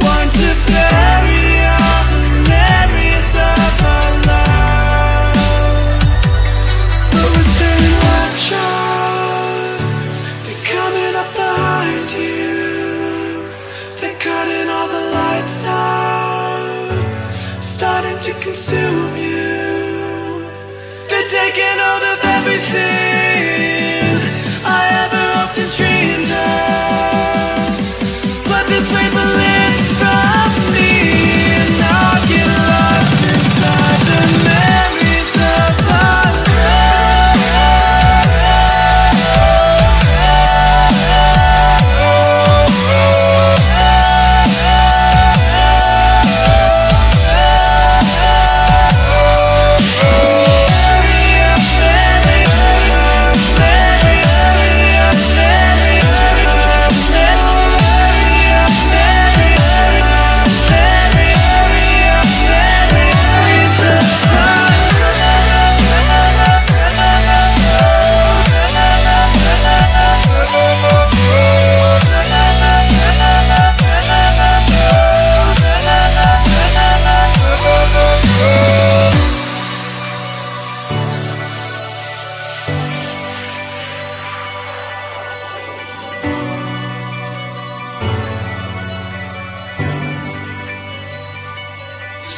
Want to bury all the memories of our love. But we're saying watch out. They're coming up behind you. They're cutting all the lights out, starting to consume you. They're taking hold of everything I ever hoped and dreamed of. But this weight will lift from me, and I'll get lost inside the memories of our love.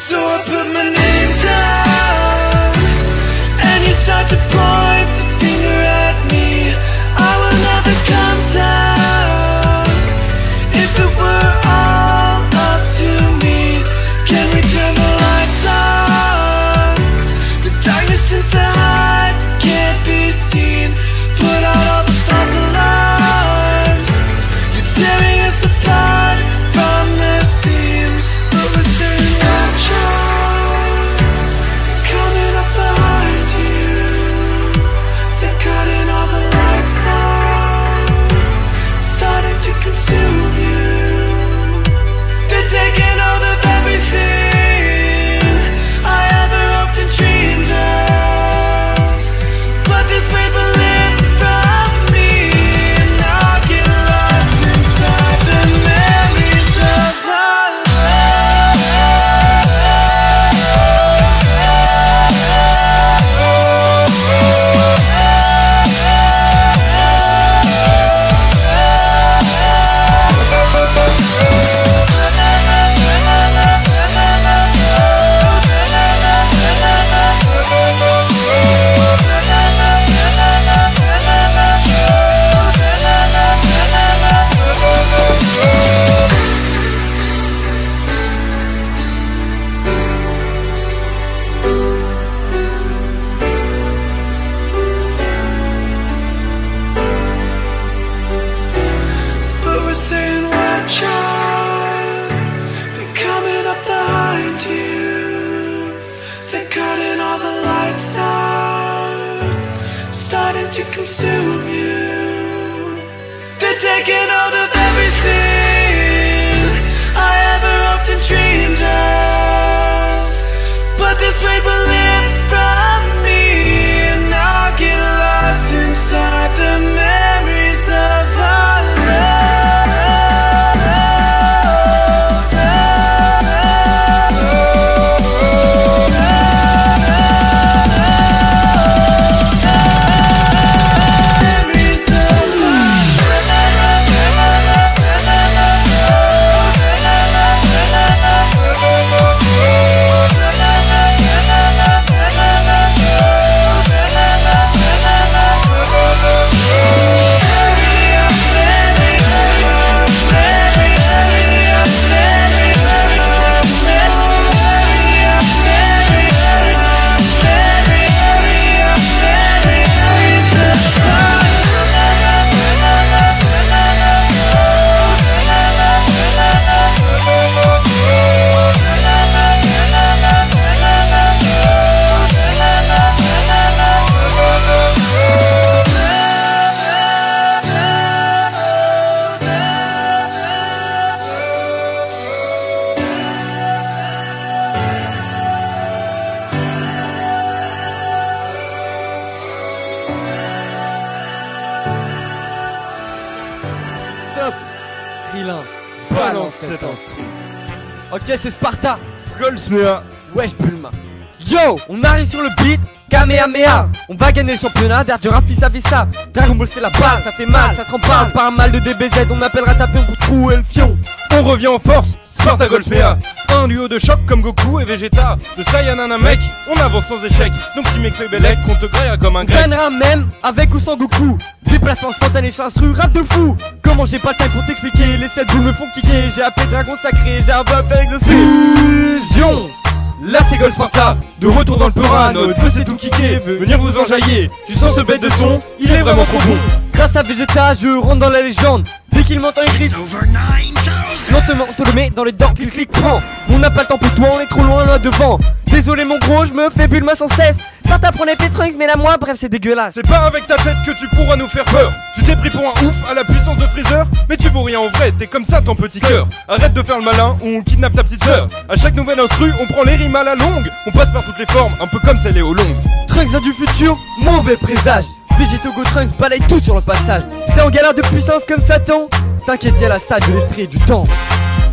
So I put my name down, and you start to point the finger at me. I will never come down. If it were all up to me, can we turn the lights on? The darkness inside can't be seen. Put out all the false alarms. You're tearing us apart from the seams. But we're saying watch out, coming up behind you. They're cutting all the lights out, starting to consume you. They're taking hold of everything I ever hoped and dreamed of. But this weight will lift from me, and I'll get lost inside the memories of our But we're saying watch out, they're coming up behind you. They're cutting all the lights out, starting to consume you. They're taking hold of everything I ever hoped and dreamed of. But this weight will lift from me, and I'll get lost inside the memories of our
Stop, Krillin, balance cet instru. Ok, c'est Sparta.
Goldsmea.
Wesh Bulma. Yo, on arrive sur le beat, Kamehameha. On va gagner le championnat, Derdu Rafi savait ça. Dragon Ball c'est la base, ça fait mal, ça te rend pas. Par un mal de DBZ, on appellera taper pour trouver le fion.
On revient en force, Sparta Goldsmea. Un duo de choc comme Goku et Vegeta. De Saiyaman mec, on avance sans échec. Donc si mec fait Bellec, on te graille comme un grec.
Gagnera même avec ou sans Goku. Déplacement instantané sur instru, rap de fou. Comment j'ai pas le temps pour t'expliquer, les 7 boules me font kicker. J'ai appelé Dragon Sacré, j'ai un peu avec de
Fusion. Là c'est Gold Sparta, de retour dans le Peura. Notre feu c'est tout kicker, veut venir vous enjailler. Tu sens ce bête de son, il est vraiment trop bon.
Grâce à Vegeta, je rentre dans la légende. Dès qu'il m'entend il crie lentement, te le mets dans les dents qu'il clique, prends. On n'a pas le temps pour toi, on est trop loin, loin devant. Désolé mon gros, je me fais Bulma sans cesse. Tata prenait Pétrunx, mais la moi, bref c'est dégueulasse.
C'est pas avec ta tête que tu pourras nous faire peur. Tu t'es pris pour un ouf à la puissance de Freezer, mais tu vaux rien en vrai, t'es comme ça ton petit cœur. Arrête de faire le malin ou on kidnappe ta petite sœur. À chaque nouvelle instru, on prend les rimes à la longue. On passe par toutes les formes, un peu comme celle est au long.
Trunks a du futur, mauvais présage. Végéto Go Trunks balaye tout sur le passage. T'es en galère de puissance comme Satan. T'inquiète, y'a la salle de l'esprit et du temps.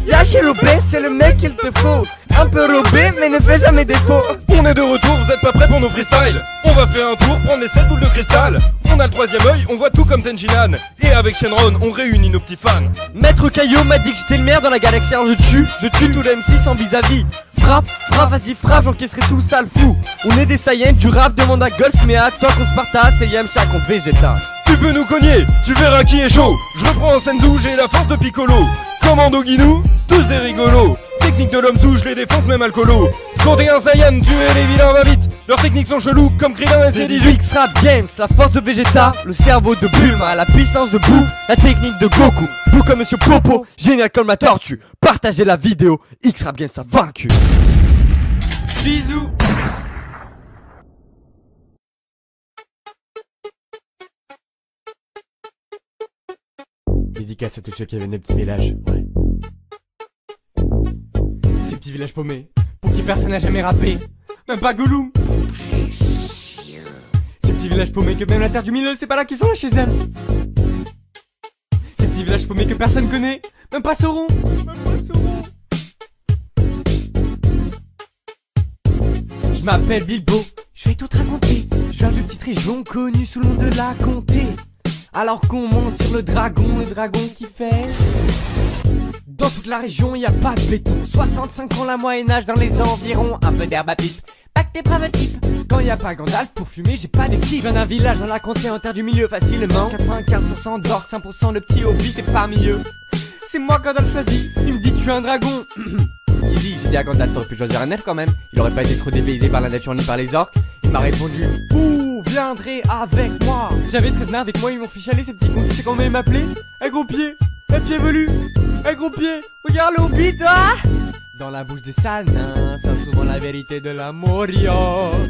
Lâchez l'obé, c'est le mec qu'il te faut. Un peu robé, mais ne fait jamais défaut.
On est de retour, vous êtes pas prêts pour nos freestyles? On va faire un tour, prendre les 7 boules de cristal. On a le troisième œil, on voit tout comme Tenjinan. Et avec Shenron, on réunit nos petits fans.
Maître Kaio m'a dit que j'étais le meilleur dans la galaxie, alors je tue tous les MC sans vis-à-vis. frappe, vas-y frappe, j'encaisserai tout ça le fou. On est des Saiyans, du rap demande à Gols, mais attends qu'on se partage, c'est Yamcha contre Vegeta.
Tu peux nous cogner, tu verras qui est chaud. Je reprends en Senzu, j'ai la force de Piccolo. Commando Guinou, tous des rigolos. Technique de l'homme sous, je les défonce même alcoolo. Quand t'es un Saiyan, tu es les vilains va vite. Leurs techniques sont cheloues comme Krillin et C18.
X-Rap Games, la force de Vegeta, le cerveau de Bulma, la puissance de Boo, la technique de Goku. Boo comme Monsieur Popo, génial comme la tortue. Partagez la vidéo, X-Rap Games a vaincu. Bisous. Dédicace à tous ceux qui viennent des petits villages, ouais. Ces petits villages paumés, pour qui personne n'a jamais rappé, même pas Gollum. Ces petits villages paumés que même la terre du milieu, c'est pas là qu'ils sont chez elle. Ces petits villages paumés que personne connaît, même pas Sauron. Je m'appelle Bilbo, je vais tout te raconter. Je viens d'une petite région connue sous le nom de la Comté. Alors qu'on monte sur le dragon qui fait. Dans toute la région y a pas de béton. 65 ans la moyenne âge dans les environs. Un peu d'herbe à pipe, pas que des braves types. Quand y a pas Gandalf pour fumer, j'ai pas d'équipe. Je viens d'un village dans la Comté en terre du milieu facilement. 95% d'orques, 5% de petits hobbits et parmi eux c'est moi Gandalf choisi. Il me dit tu es un dragon. Easy, j'ai dit à Gandalf t'aurais pu choisir un elfe quand même. Il aurait pas été trop dépaysé par la nature ni par les orques. Il m'a répondu vous viendrez avec moi. J'avais 13 nains avec moi, ils m'ont fait chialer ces petits cons. Tu sais comment ils m'appelaient? Un gros pied, un pied velu, un gros pied. Regarde le hobbit, ah. Dans la bouche des sales nains, c'est souvent la vérité de la Moria.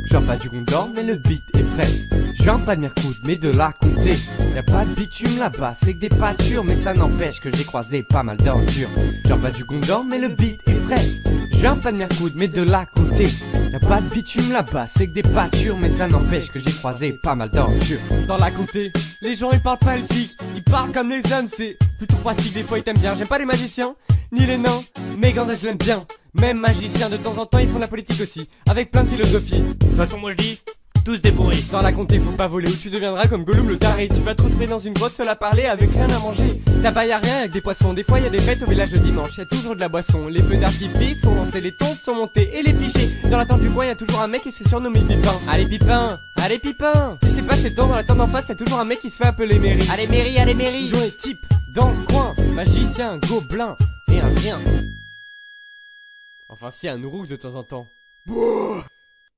Je viens pas du Gondor, mais le beat est frais. Je viens pas de Mirkoud, mais de la Comté. Y'a pas de bitume là-bas, c'est que des pâtures, mais ça n'empêche que j'ai croisé pas mal d'ordures. Je viens pas du Gondor, mais le beat est frais. Je viens pas de Mirkoud, mais de la Comté. Y'a pas de bitume là-bas, c'est que des pâtures, mais ça n'empêche que j'ai croisé pas mal d'ordures. Dans la Comté, les gens ils parlent pas elfique, ils parlent comme les hommes, c'est plutôt pratique, des fois ils t'aiment bien. J'aime pas les magiciens, ni les nains, mais Gandalf je l'aime bien. Même magiciens de temps en temps ils font de la politique aussi, avec plein de philosophie. De toute façon moi je dis, tous des bourrés. Dans la Comté faut pas voler ou tu deviendras comme Gollum le taré. Tu vas te retrouver dans une grotte seul à parler avec rien à manger. Là-bas y'a rien avec des poissons, des fois y a des fêtes au village le dimanche. Y'a toujours de la boisson, les feux d'artifice sont lancés, les tontes sont montées et les pichés. Dans la tente du coin y'a toujours un mec qui se fait surnommer Pipin. Allez Pipin, allez Pipin. Si c'est pas chez toi dans la tente d'en face y'a toujours un mec qui se fait appeler Mairie. Allez Mairie, allez Mairie. Jouer type dans le coin, magicien, gobelin et un rien. Enfin si un Nourouk de temps en temps.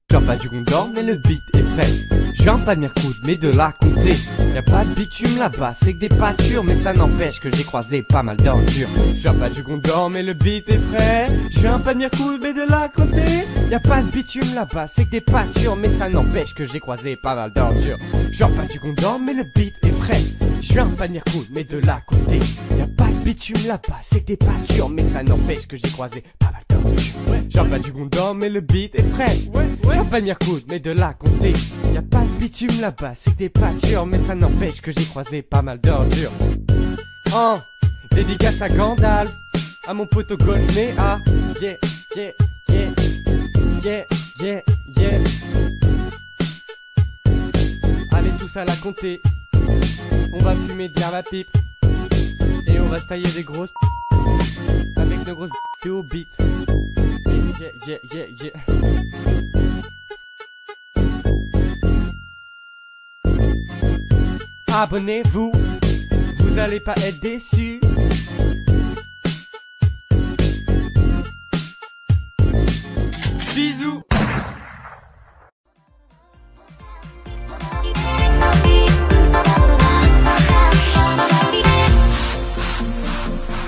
Je viens pas du Gondor, mais le beat est frais. Je viens pas de Mirkoud, mais de la Comté. Y'a pas de bitume là-bas, c'est que des pâtures, mais ça n'empêche que j'ai croisé pas mal d'ordures. Je viens pas du Gondor, mais le beat est frais. Je viens pas de Mirkoud, mais de la Comté. Y'a pas de bitume là-bas, c'est que des pâtures, mais ça n'empêche que j'ai croisé pas mal d'ordures. Je viens pas du Gondor, mais le beat est frais. Je viens pas de Mirkoud, mais de la Comté. Y'a pas de bitume là-bas, c'est que des pâtures, mais ça n'empêche que j'ai croisé pas mal d'ordures. Je viens pas du Gondor, mais le beat est frais. Je viens pas de Mirkoud, mais de la Comté. Y'a pas de bitume là-bas, c'est que des pâtures, mais ça n'empêche que j'ai croisé pas mal d'ordures. Oh, dédicace à Gandalf, à mon poteau Goldsmea. Yeah, yeah, yeah, yeah, yeah, yeah. Allez tous à la Comté, on va fumer de l'herbe à pipe et on va se tailler des grosses avec nos grosses de hobbits. Yeah, yeah, yeah, yeah. Abonnez-vous, vous allez pas être déçus. Bisous.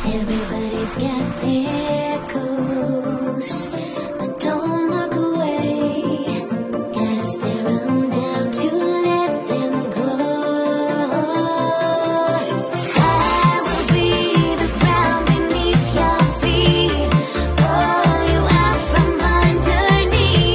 Everybody's got their coast, but don't look away. Gotta stare 'em down to let them go. I will be the ground beneath your feet, pull you out from underneath.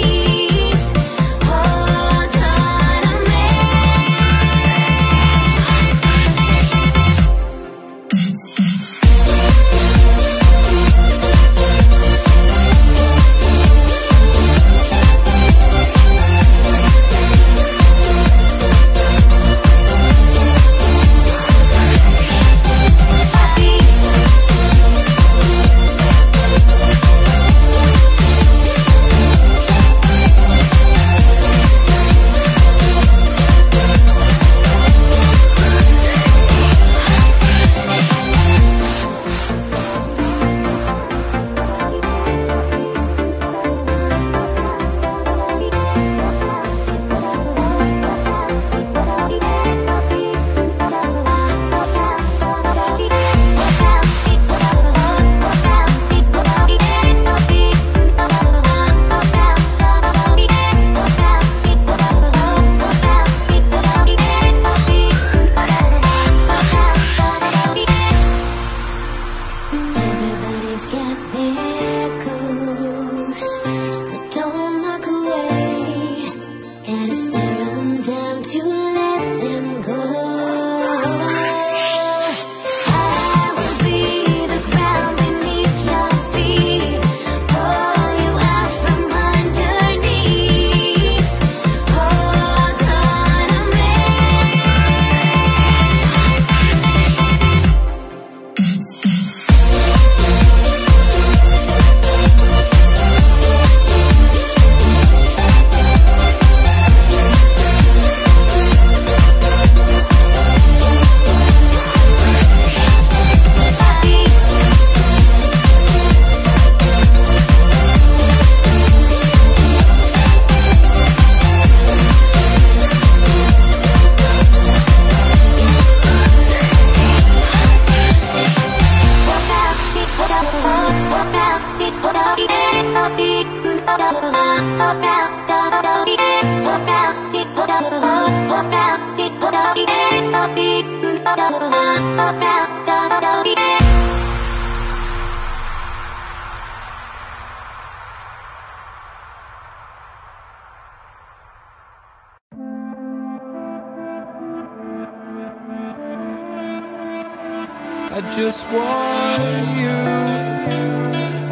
I just want you.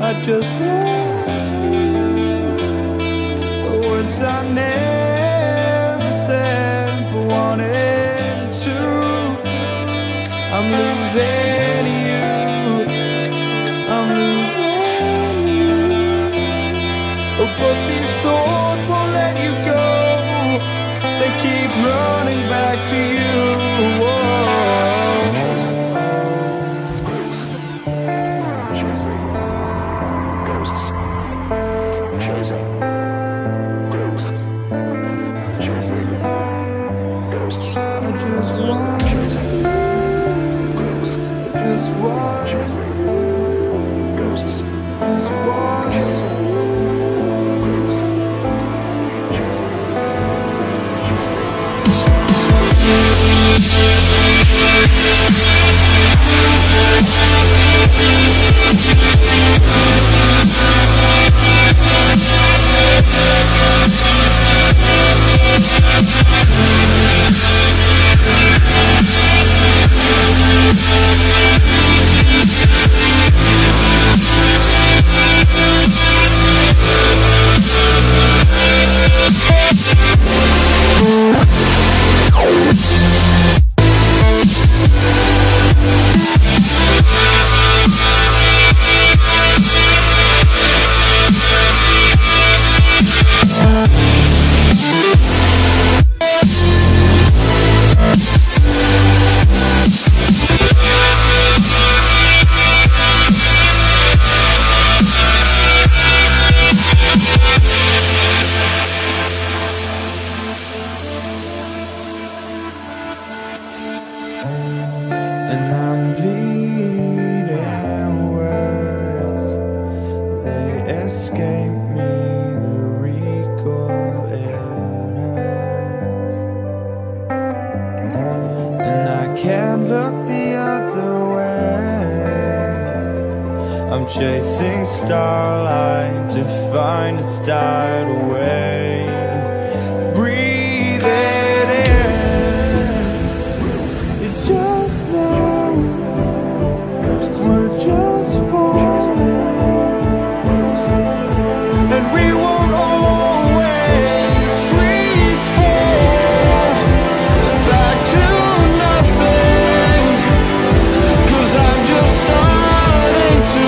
I just want you. The words I never said but wanted to. I'm losing you. I'm losing you. Oh, but these thoughts won't let you go. They keep running back to you. Whoa. Chasing starlight to find a died away. Breathe it in. It's just now. We're just falling, and we won't always free fall back to nothing. 'Cause I'm just starting to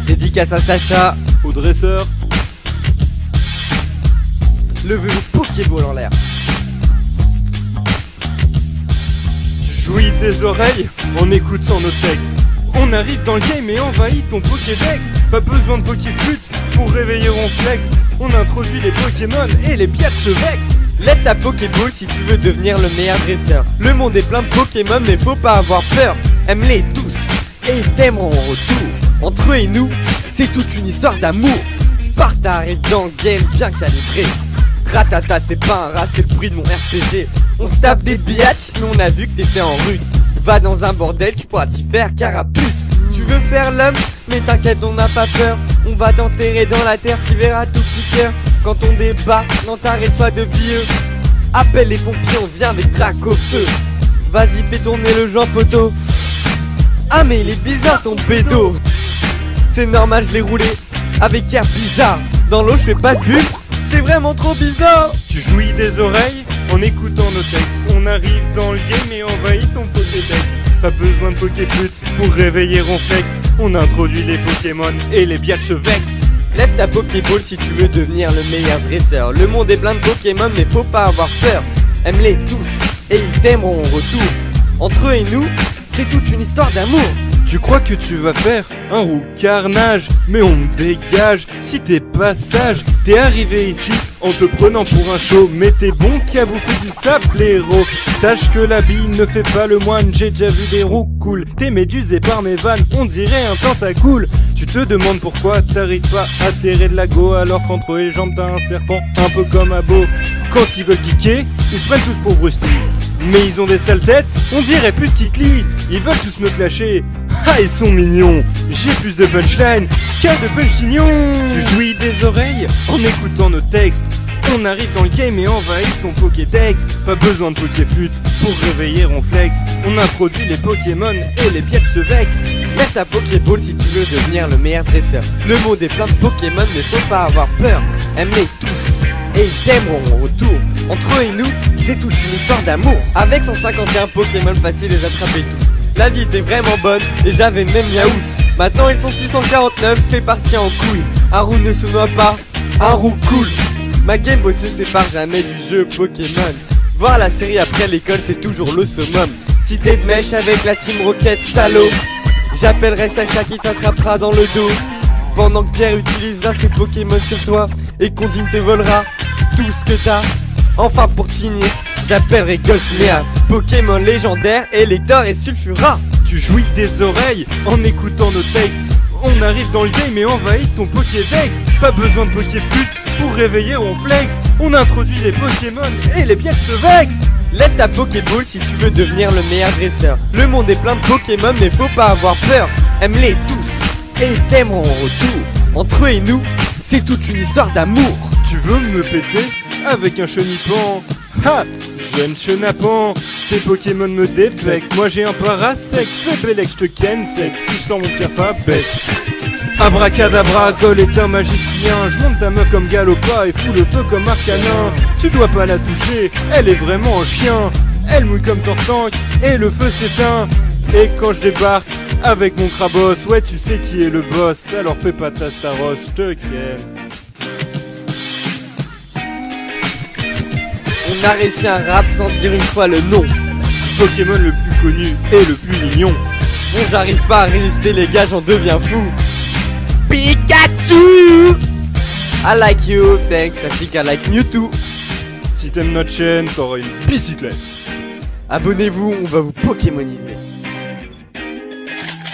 Dédicace à Sacha,
Au dresseur.
levez vos Pokéball en l'air.
tes oreilles en écoutant nos textes. On arrive dans le game et envahit ton Pokédex. Pas besoin de Pokéflûte pour réveiller Ronflex. On introduit les Pokémon et les Biatchevex.
Lève ta Pokéball si tu veux devenir le meilleur dresseur. Le monde est plein de Pokémon mais faut pas avoir peur. Aime-les tous et ils t'aimeront en retour. Entre eux et nous, c'est toute une histoire d'amour. Sparta arrive dans le game bien calibré. Ratata c'est pas un rat, c'est le bruit de mon RPG. On se tape des biatchs mais on a vu que t'étais en rut. Va dans un bordel, tu pourras t'y faire carapute. Tu veux faire l'homme, mais t'inquiète on n'a pas peur. On va t'enterrer dans la terre, tu verras tout piqueur. Quand on débarque, dans ta reçoit de vieux. Appelle les pompiers, on vient avec trac au feu. Vas-y fais tourner le joint poteau. Ah mais il est bizarre ton bédo. C'est normal je l'ai roulé avec air bizarre. Dans l'eau je fais pas de bulle, c'est vraiment trop bizarre.
Tu jouis des oreilles en écoutant nos textes. On arrive dans le game et envahit ton Pokédex. Pas besoin de Pokéflûte pour réveiller Ronflex. On introduit les Pokémon et les Biatchevex.
Lève ta Pokéball si tu veux devenir le meilleur dresseur. Le monde est plein de Pokémon mais faut pas avoir peur. Aime-les tous et ils t'aimeront en retour. Entre eux et nous, c'est toute une histoire d'amour.
Tu crois que tu vas faire un roux carnage, mais on me dégage. Si t'es pas sage, t'es arrivé ici en te prenant pour un show. Mais t'es bon qui a bouffé du sable, héros. Sache que la bille ne fait pas le moine, j'ai déjà vu des roues cool. T'es médusé par mes vannes, on dirait un tentacule. Tu te demandes pourquoi t'arrives pas à serrer de la go, alors qu'entre les jambes t'as un serpent un peu comme Abo. Quand ils veulent kicker, ils se prennent tous pour Bruce Lee. Mais ils ont des sales têtes, on dirait plus Kikli. Ils veulent tous me clasher. Ah, ils sont mignons. J'ai plus de punchline qu'à de punchignon. Tu jouis des oreilles en écoutant nos textes. On arrive dans le game et envahit ton Pokédex. Pas besoin de Pokéflûte pour réveiller Ronflex. On introduit les Pokémon et les Biatchevex.
Lève ta Pokéball si tu veux devenir le meilleur dresseur. Le monde est plein de Pokémon mais faut pas avoir peur. Aime-les tous et ils t'aimeront en retour. Entre eux et nous, c'est toute une histoire d'amour. Avec 151 Pokémon facile les attraper tous. La vie était vraiment bonne et j'avais même Miaous. Maintenant ils sont 649, c'est parti en couille. Un roux ne se noie pas, un roux cool. Ma Game Boy se sépare jamais du jeu Pokémon. Voir la série après l'école c'est toujours le summum. Si t'es de mèche avec la Team Rocket, salaud, j'appellerai Sacha qui t'attrapera dans le dos. Pendant que Pierre utilisera ses Pokémon sur toi et Condine te volera tout ce que t'as. Enfin pour finir, j'appellerai Goldsmea, Pokémon légendaire, Elector et Sulfura.
Tu jouis des oreilles en écoutant nos textes. On arrive dans le game et envahit ton Pokédex. Pas besoin de Pokéflûte pour réveiller Ronflex. On introduit les Pokémon et les Biatchevex.
Lève ta Pokéball si tu veux devenir le meilleur dresseur. Le monde est plein de Pokémon mais faut pas avoir peur. Aime-les tous et ils t'aimeront en retour. Entre eux et nous, c'est toute une histoire d'amour.
Tu veux me péter avec un chenipan? Ha! Jeune chenapan, tes Pokémon me dépectent. Moi j'ai un parasec, fais bellec, je te ken sec. Si je sens mon pierre fabec. Abracadabra, Gol est un magicien. Je monte ta meuf comme Galopa et fous le feu comme Arcanin. Tu dois pas la toucher, elle est vraiment un chien. Elle mouille comme Tortank et le feu s'éteint. Et quand je débarque avec mon Crabos, ouais tu sais qui est le boss. Alors fais pas ta Staros, je te ken.
On a réussi un rap sans dire une fois le nom.
Pokémon le plus connu et le plus mignon.
Bon j'arrive pas à résister les gars, j'en deviens fou. Pikachu! I like you, thanks, I think I like Mewtwo.
Si t'aimes notre chaîne, t'auras une bicyclette.
Abonnez-vous, on va vous Pokémoniser.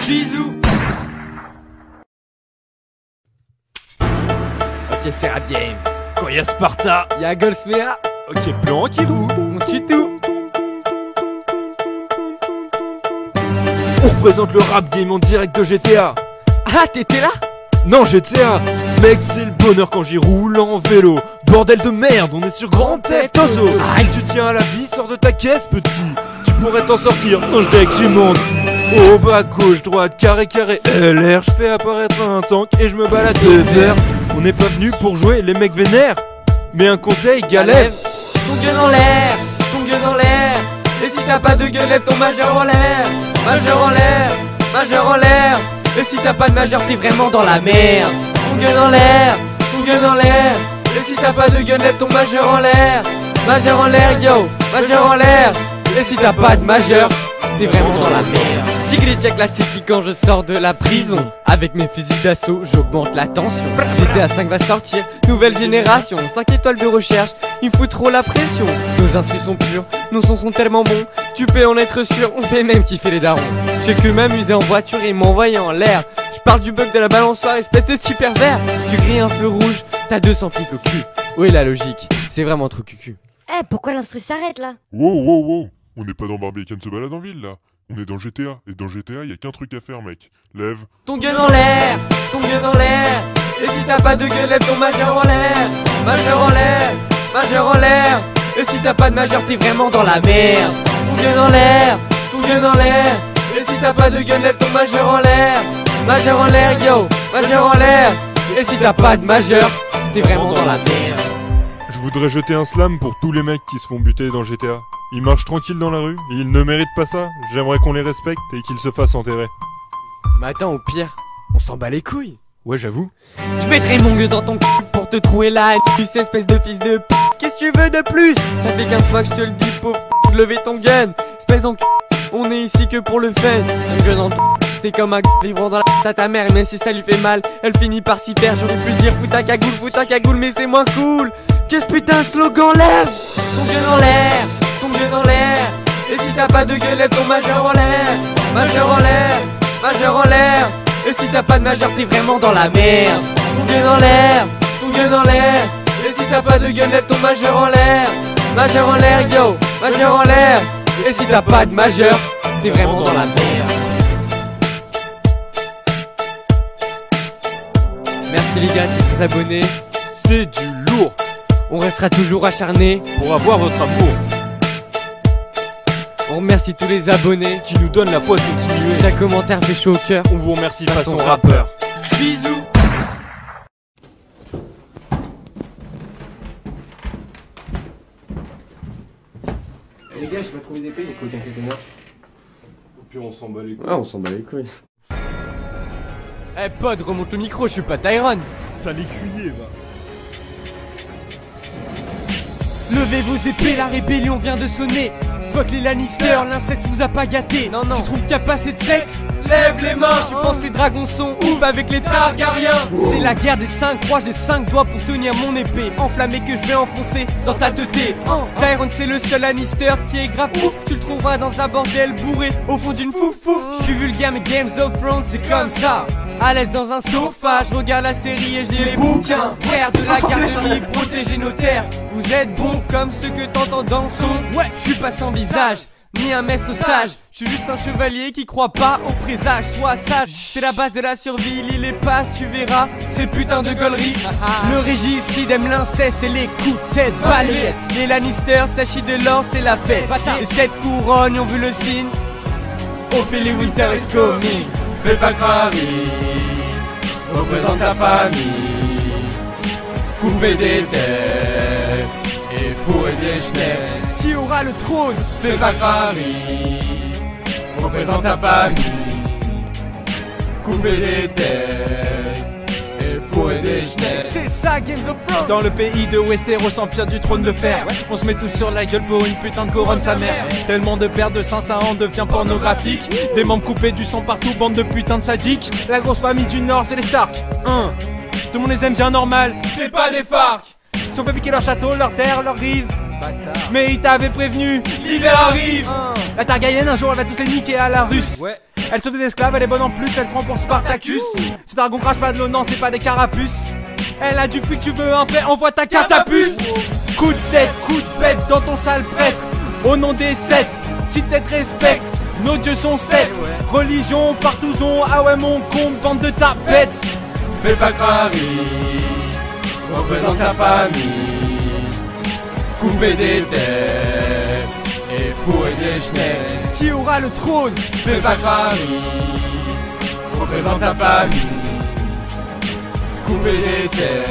Bisous. Ok, c'est Rap Games.
Quand y'a Sparta,
Y'a Goldsmea.
ok, planquez-vous.
On tue tout.
On représente le rap game en direct de GTA.
Ah, t'étais là?
Non, GTA, mec, c'est le bonheur quand j'y roule en vélo. Bordel de merde, on est sur Grand Theft Auto. Arrête, tu tiens à la vie, sors de ta caisse, petit. Tu pourrais t'en sortir, non, je deck, j'ai menti. Au bas, gauche, droite, carré, carré, LR. Je fais apparaître un tank et je me balade de père. On n'est pas venu pour jouer, les mecs vénères. Mais un conseil, galère.
Ton gueule en l'air, ton gueule en l'air. Et si t'as pas de gueule, lève ton majeur en l'air. Majeur en l'air, majeur en l'air. Et si t'as pas de majeur, t'es vraiment dans la merde. Ton gueule en l'air, ton gueule en l'air. Et si t'as pas de gueule, lève ton majeur en l'air. Majeur en l'air, yo, majeur en l'air. Et si t'as pas de majeur, t'es vraiment dans la merde. Tigri check classique quand je sors de la prison. Avec mes fusils d'assaut, j'augmente la tension. GTA 5 va sortir, nouvelle génération. 5 étoiles de recherche, il me fout trop la pression. Nos instrus sont purs, nos sons sont tellement bons. Tu peux en être sûr, on fait même kiffer les darons. J'ai que m'amuser en voiture et m'envoyer en l'air. Je parle du bug de la balançoire, espèce de petit pervers. Tu grilles un feu rouge, t'as 200 flics au cul. Où est la logique? C'est vraiment trop cucu.
Eh, pourquoi l'instru s'arrête là?
Wow. On n'est pas dans Barbicane se balade en ville là. On est dans GTA. Et dans GTA, y a qu'un truc à faire, mec. Lève.
Ton gun en l'air, ton gun en l'air. Et si t'as pas de gun, lève ton majeur en l'air. Majeur en l'air, majeur en l'air. Et si t'as pas de majeur, t'es vraiment dans la merde. Ton gun en l'air, ton gun en l'air. Et si t'as pas de gun, lève ton majeur en l'air. Majeur en l'air, yo, majeur en l'air. Et si t'as pas de majeur, t'es vraiment dans la merde.
Je voudrais jeter un slam pour tous les mecs qui se font buter dans GTA. Ils marchent tranquilles dans la rue, et ils ne méritent pas ça. J'aimerais qu'on les respecte et qu'ils se fassent enterrer.
Mais attends, au pire, on s'en bat les couilles.
Ouais, j'avoue.
Je mettrai mon gueule dans ton cul pour te trouver la puce, espèce de fils de p. Qu'est-ce que tu veux de plus? Ça fait 15 fois que je te le dis, pauvre p, de lever ton gun. Espèce d'enculé, on est ici que pour le fun. Un gun dans ton t'es comme un vibrant dans la à ta mère. Et même si ça lui fait mal, elle finit par s'y faire. J'aurais pu dire fous ta cagoule, mais c'est moins cool. Que ce putain de slogan lève ton gun en l'air, ton gun en l'air. Et si t'as pas de gueule, lève ton majeur en l'air. Majeur en l'air, majeur en l'air. Et si t'as pas de majeur, t'es vraiment dans la merde. Ton gun en l'air, ton gun en l'air. Et si t'as pas de gueule, lève ton majeur en l'air. Majeur en l'air, yo, majeur en l'air. Et si t'as pas de majeur, t'es vraiment dans la merde. Merci les gars, 600 abonnés.
C'est du lourd
On restera toujours acharnés
pour avoir votre amour,
On remercie tous les abonnés.
qui nous donne la foi de continuer.
Chaque commentaire fait chaud au cœur.
On vous remercie façon
Façon
rappeur.
Bisous.
Les gars, j'ai pas trouvé d'épée, il y a qu'aucun container.
Au pire, on s'en bat les couilles.
Ah, on s'en bat les couilles.
Eh pod, remonte le micro, je suis pas Tyron.
Ça l'écuyer, va.
Levez vos épées, la rébellion vient de sonner. Fuck les Lannister, l'inceste vous a pas gâté. Non, tu trouves qu'il y a pas assez de sexe? Lève les mains. Tu penses que les dragons sont ouf avec les Targaryens? C'est la guerre des 5 rois, j'ai 5 doigts pour tenir mon épée enflammée que je vais enfoncer dans ta teuté. Tyron c'est le seul Lannister qui est grave ouf. Tu le trouveras dans un bordel bourré au fond d'une fouf. Je suis vulgaire mais Games of Thrones c'est comme ça. À l'aise dans un sofa, je regarde la série et j'ai les bouquins. Guerre de la garderie, protéger nos terres. Vous êtes bons comme ceux que t'entends dans le son. Ouais, je suis pas sans visage, ni un maître sage. Je suis juste un chevalier qui croit pas au présage. Sois sage, c'est la base de la survie. Lis les pages, tu verras ces putains de gauleries. Le régicide aime l'inceste et les coups de tête balayette. Les Lannister s'achient de l'or, c'est la fête. Les 7 couronnes ont vu le signe. Ophélie Winter is coming. Fais pas crari, représente ta famille. Couper des têtes et fourrer des chenets. Qui aura le trône? Fais pas crari, représente ta famille. Couper des têtes et fourrer des chenets. C'est ça Games of Thrones.
Dans le pays de Westeros, empire du trône de fer, on se met tous sur la gueule pour une putain de couronne sa mère. Tellement de paires de seins, ça en devient pornographique. Des membres coupés, du sang partout, bande de putains de sadiques. La grosse famille du Nord, c'est les Stark. Tout le monde les aime bien normal, c'est pas des farcs. Ils ont fait piquer leur château, leur terre, leur rive. Mais ils t'avaient prévenu, l'hiver arrive. La Targaryen un jour elle va tous les niquer à la russe. Elle sauve des esclaves, elle est bonne en plus, elle se prend pour Spartacus. Ces dragons crachent pas de l'eau, non c'est pas des carapuces. Elle a du fric, tu veux un paix, envoie ta catapuce. Coup de tête, coup de bête dans ton sale prêtre. Au nom des 7, petite tête respecte. Nos dieux sont 7, religion partouzon. Ah ouais mon con, bande de tapettes.
Fais pas crari, représente ta famille. Couper des têtes et fourrer des chenets. Qui aura le trône? Fais pas crari, représente ta famille. Couper des têtes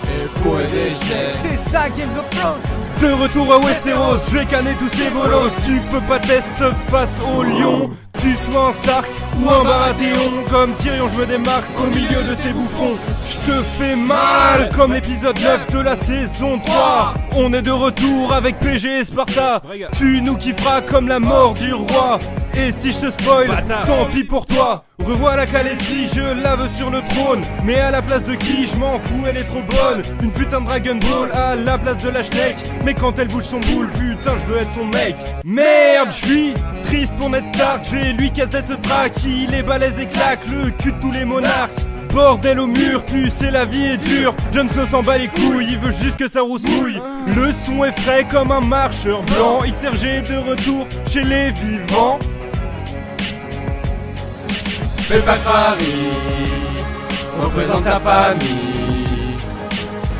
et fourrer des chenets. C'est ça Games of Thrones.
De retour à Westeros, je vais canner tous ces bolos. Tu peux pas tester face au lion. Tu tu sois un Stark ou un Baratheon. Comme Tyrion je me démarque au milieu de ces bouffons. Je te fais mal comme l'épisode 9 de la saison 3. On est de retour avec PG et Sparta. Tu nous kifferas comme la mort du roi. Et si je te spoil, tant pis pour toi. Revois la Khaleesi, je la veux sur le trône. Mais à la place de qui, je m'en fous, elle est trop bonne. Une putain de Dragon Ball à la place de la Schneck. Mais quand elle bouge son boule, putain je veux être son mec. Merde, je suis triste pour Ned Stark. J'ai lui casse-tête ce track, il est balèze et claque le cul de tous les monarques. Bordel au mur, tu sais la vie est dure. Jon Snow s'en bat les couilles, il veut juste que ça roussouille. Le son est frais comme un marcheur blanc. XRG de retour chez les vivants.
Fais pas crari, représente ta famille.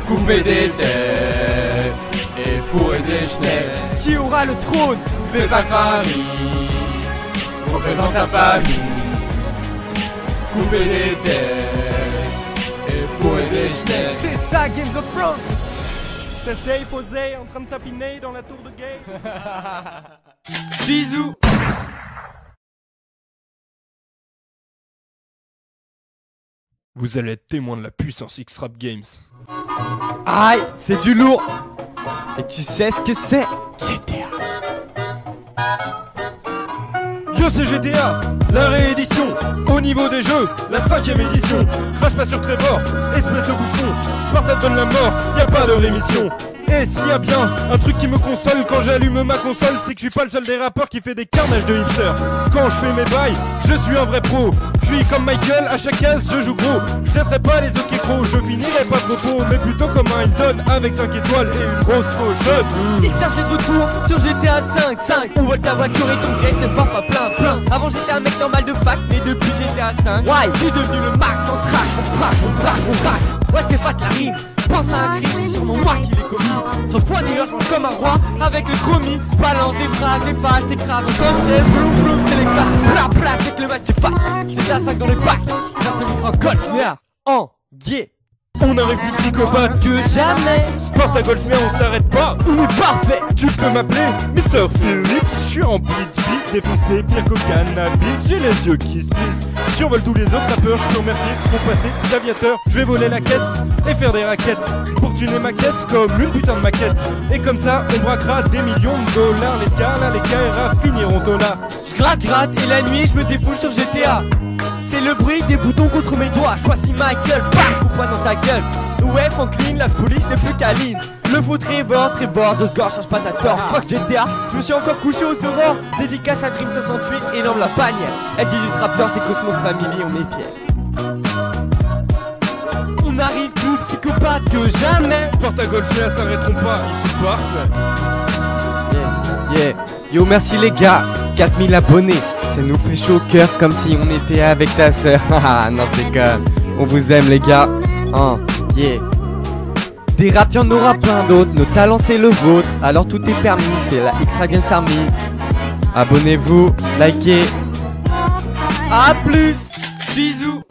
Couper des têtes et fourrer des schnecks. Qui aura le trône? Fais pas crari, représente ta famille. Couper des têtes et fourrer des schnecks.
C'est ça Game of Thrones. Ça s'est posé en train de tapiner dans la tour de Game.
Bisous.
Vous allez être témoin de la puissance X-Rap Games.
Aïe, c'est du lourd. Et tu sais ce que c'est? GTA.
Yo c'est GTA, la réédition. Au niveau des jeux, la 5ème édition. Crache pas sur Trevor, espèce de bouffon. Sparta donne la mort, y a pas de rémission. Et s'il y a bien un truc qui me console quand j'allume ma console, c'est que je suis pas le seul des rappeurs qui fait des carnages de hipster. Quand je fais mes bails, je suis un vrai pro. Je suis comme Michael, à chaque case je joue gros. Je laisserai pas les autres gros, je finirai pas trop beau, mais plutôt comme un Hilton avec 5 étoiles et une grosse cochonne.
XRG de retour sur GTA 5. On vole ta voiture et ton jet ne part pas plein. Avant j'étais un mec normal de fac, mais depuis GTA 5 ouais, je suis devenu le max en track. On braque. Ouais c'est fat la rime. Pense à un crime, c'est sûrement moi qui l'ai commis. Autrefois d'ailleurs je mange comme un roi avec le chromie. Balance des phrases, des pages, t'écrases en Sanchez. Flou, télégraphe, bla, check le match c'est fat. GTA 5 dans le bac, grâce au micro Goldsmith. En guet.
On arrive plus psychopathe
que jamais.
Sparta Goldsmith, on s'arrête pas.
On est parfait.
Tu peux m'appeler Mr. Phillips. Je suis rempli de vis, défoncé, pire qu'au cannabis. J'ai les yeux qui se plissent. Si on vole tous les autres rappeurs, je peux remercier mon passé d'aviateur. Je vais voler la caisse et faire des raquettes pour tuner ma caisse comme une putain de maquette. Et comme ça, on braquera des millions de dollars. Les Scala, les KRA finiront au là.
Je gratte et la nuit je me défoule sur GTA. C'est le bruit des boutons contre mes doigts. Choisis ma gueule, bam, coup poing dans ta gueule. Ouais Franklin, la police n'est plus câline. Le faux Trevor, de ce gars change pas ta tort. Fuck GTA, je me suis encore couché aux aurores. Dédicace à Dream 68, énorme la bannière. L18 Raptor, c'est Cosmos Family, on est fiers. On arrive plus psychopathe que jamais.
Sparta Goldsmith s'arrêteront pas, ils sont parfaits.
Yeah. Yo merci les gars, 4000 abonnés. Ça nous fait chaud au cœur comme si on était avec ta sœur. Haha, non je déconne. On vous aime les gars. Yeah. Des raps y'en aura plein d'autres. Nos talents c'est le vôtre. Alors tout est permis, c'est la X-Rap Games Army. Abonnez-vous, likez. A plus. Bisous.